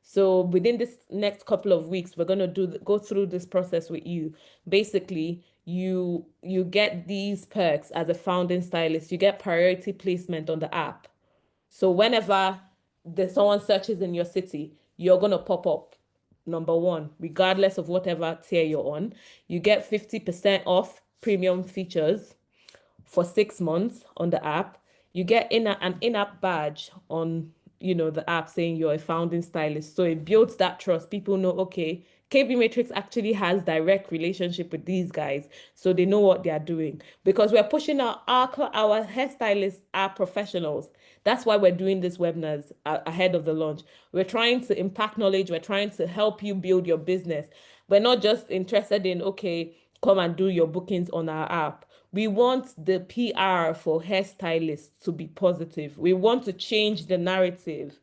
So within this next couple of weeks, we're going to go through this process with you. Basically, you get these perks as a founding stylist. You get priority placement on the app. So whenever someone searches in your city, you're gonna pop up number one, regardless of whatever tier you're on. You get 50% off premium features for 6 months on the app. You get an in-app badge on, the app saying you're a founding stylist. So it builds that trust. People know, okay, KB Matrix actually has direct relationship with these guys, so they know what they are doing. Because we're pushing out our hairstylists are professionals. That's why we're doing these webinars ahead of the launch. We're trying to impact knowledge. We're trying to help you build your business. We're not just interested in, okay, come and do your bookings on our app. We want the PR for hairstylists to be positive. We want to change the narrative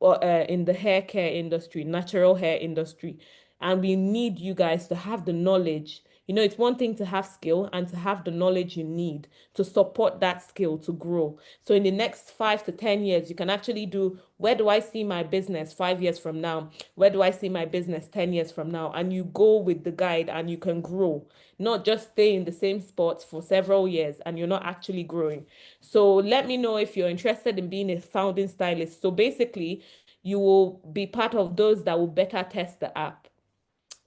in the hair care industry, natural hair industry. And we need you guys to have the knowledge. It's one thing to have skill and to have the knowledge you need to support that skill to grow. So in the next 5 to 10 years, you can actually do, where do I see my business 5 years from now? Where do I see my business 10 years from now? And you go with the guide and you can grow, not just stay in the same spot for several years and you're not actually growing. So let me know if you're interested in being a founding stylist. So basically, you will be part of those that will beta test the app.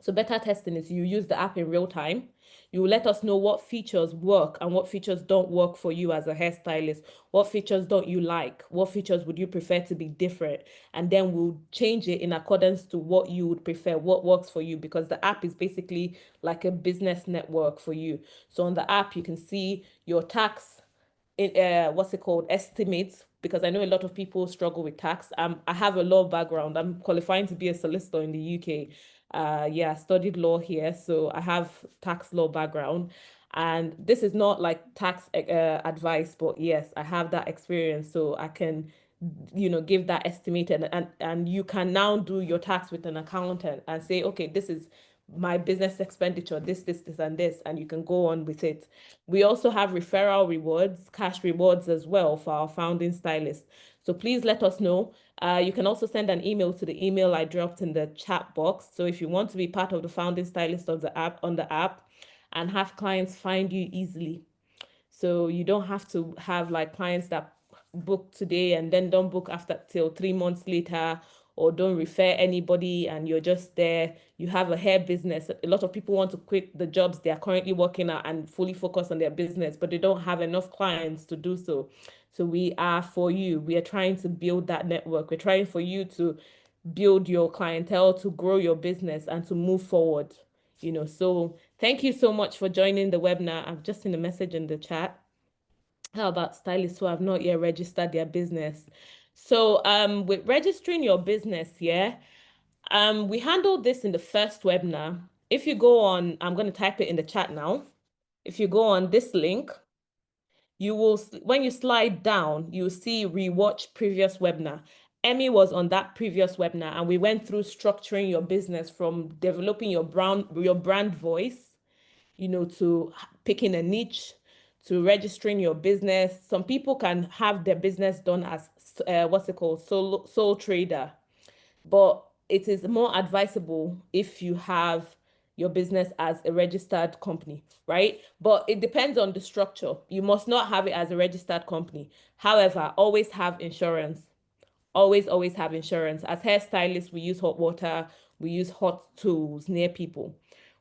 So beta testing is you use the app in real time. You will let us know what features work and what features don't work for you as a hairstylist. What features don't you like? What features would you prefer to be different? And then we'll change it in accordance to what you would prefer, what works for you, because the app is basically like a business network for you. So on the app, you can see your tax, what's it called, estimates, because I know a lot of people struggle with tax. I have a law background. I'm qualifying to be a solicitor in the UK. Yeah, I studied law here, so I have tax law background. And this is not like tax advice, but yes, I have that experience, so I can, give that estimate, and you can now do your tax with an accountant and say, okay, this is my business expenditure, this, and this, and you can go on with it. We also have referral rewards, cash rewards as well for our founding stylists. So please let us know. You can also send an email to the email I dropped in the chat box. So if you want to be part of the founding stylist of the app on the app and have clients find you easily. So you don't have to have like clients that book today and then don't book after till 3 months later, or don't refer anybody and you're just there. You have a hair business. A lot of people want to quit the jobs they are currently working at and fully focus on their business, but they don't have enough clients to do so. So we are for you. We are trying to build that network. We're trying for you to build your clientele, to grow your business and to move forward. So thank you so much for joining the webinar. I've just seen a message in the chat. How about stylists who have not yet registered their business? So with registering your business, yeah, we handled this in the first webinar. If you go on, I'm going to type it in the chat now. If you go on this link, you will, when you slide down, you'll see rewatch previous webinar. Emmy was on that previous webinar, and we went through structuring your business from developing your brand voice, to picking a niche, to registering your business. Some people can have their business done as what's it called, sole trader, but it is more advisable if you have your business as a registered company, right? But it depends on the structure. You must not have it as a registered company. However, always have insurance. Always have insurance. As hairstylists, we use hot water, we use hot tools near people,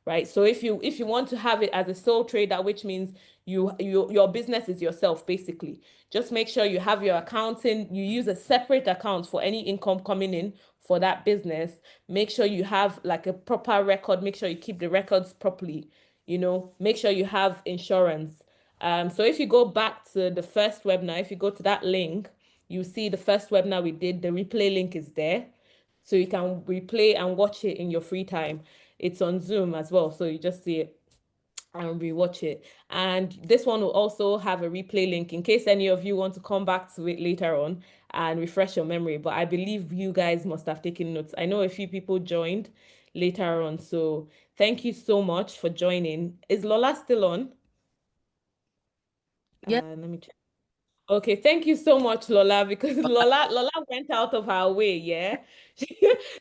right? So if you want to have it as a sole trader, which means your business is yourself basically, just make sure you have your accounting, you use a separate account for any income coming in for that business. Make sure you have like a proper record, make sure you keep the records properly, make sure you have insurance. So if you go back to the first webinar, if you go to that link, you see the first webinar we did, the replay link is there. So you can replay and watch it in your free time. It's on Zoom as well. So you just see it and rewatch it. And this one will also have a replay link in case any of you want to come back to it later on and refresh your memory. But I believe you guys must have taken notes. I know a few people joined later on. So thank you so much for joining. Is Lola still on? Yeah. Let me check. Okay, thank you so much, Lola, because Lola went out of her way, yeah.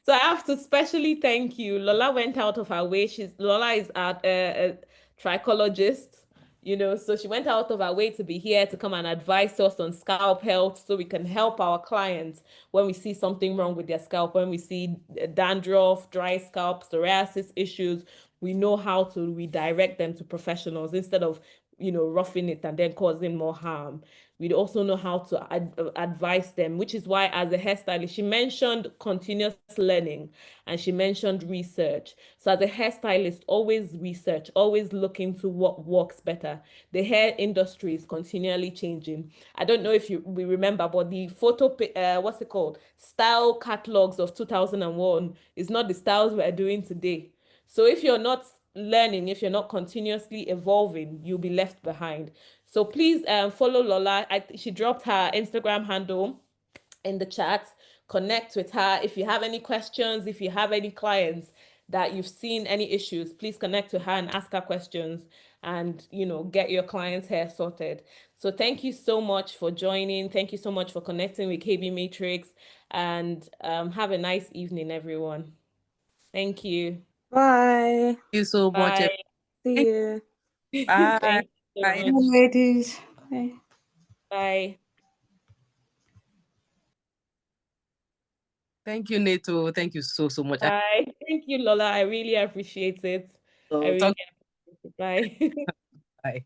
So I have to specially thank you. Lola went out of her way. Lola is a trichologist. you know, so she went out of her way to be here to come and advise us on scalp health so we can help our clients when we see something wrong with their scalp, when we see dandruff, dry scalp, psoriasis issues. We know how to redirect them to professionals instead of, you know, roughing it and then causing more harm. We also know how to advise them, which is why, as a hairstylist, she mentioned continuous learning and she mentioned research. So, as a hairstylist, always research, always look into what works better. The hair industry is continually changing. I don't know if we remember, but the what's it called? Style catalogs of 2001 is not the styles we're doing today. So, if you're not learning, if you're not continuously evolving, you'll be left behind. So please follow Lola. She dropped her Instagram handle in the chat. Connect with her. If you have any questions, if you have any clients that you've seen any issues, please connect to her and ask her questions and, you know, get your clients' hair sorted. So thank you so much for joining. Thank you so much for connecting with KB Matrix, and have a nice evening, everyone. Thank you. Bye. Thank you so much. Bye. See you. Bye. Thank you so Bye. much. Ladies. Bye. Bye. Thank you, Neto. Thank you so much. Bye. Thank you, Lola. I really appreciate it. I So really talk. appreciate it. Bye. Bye.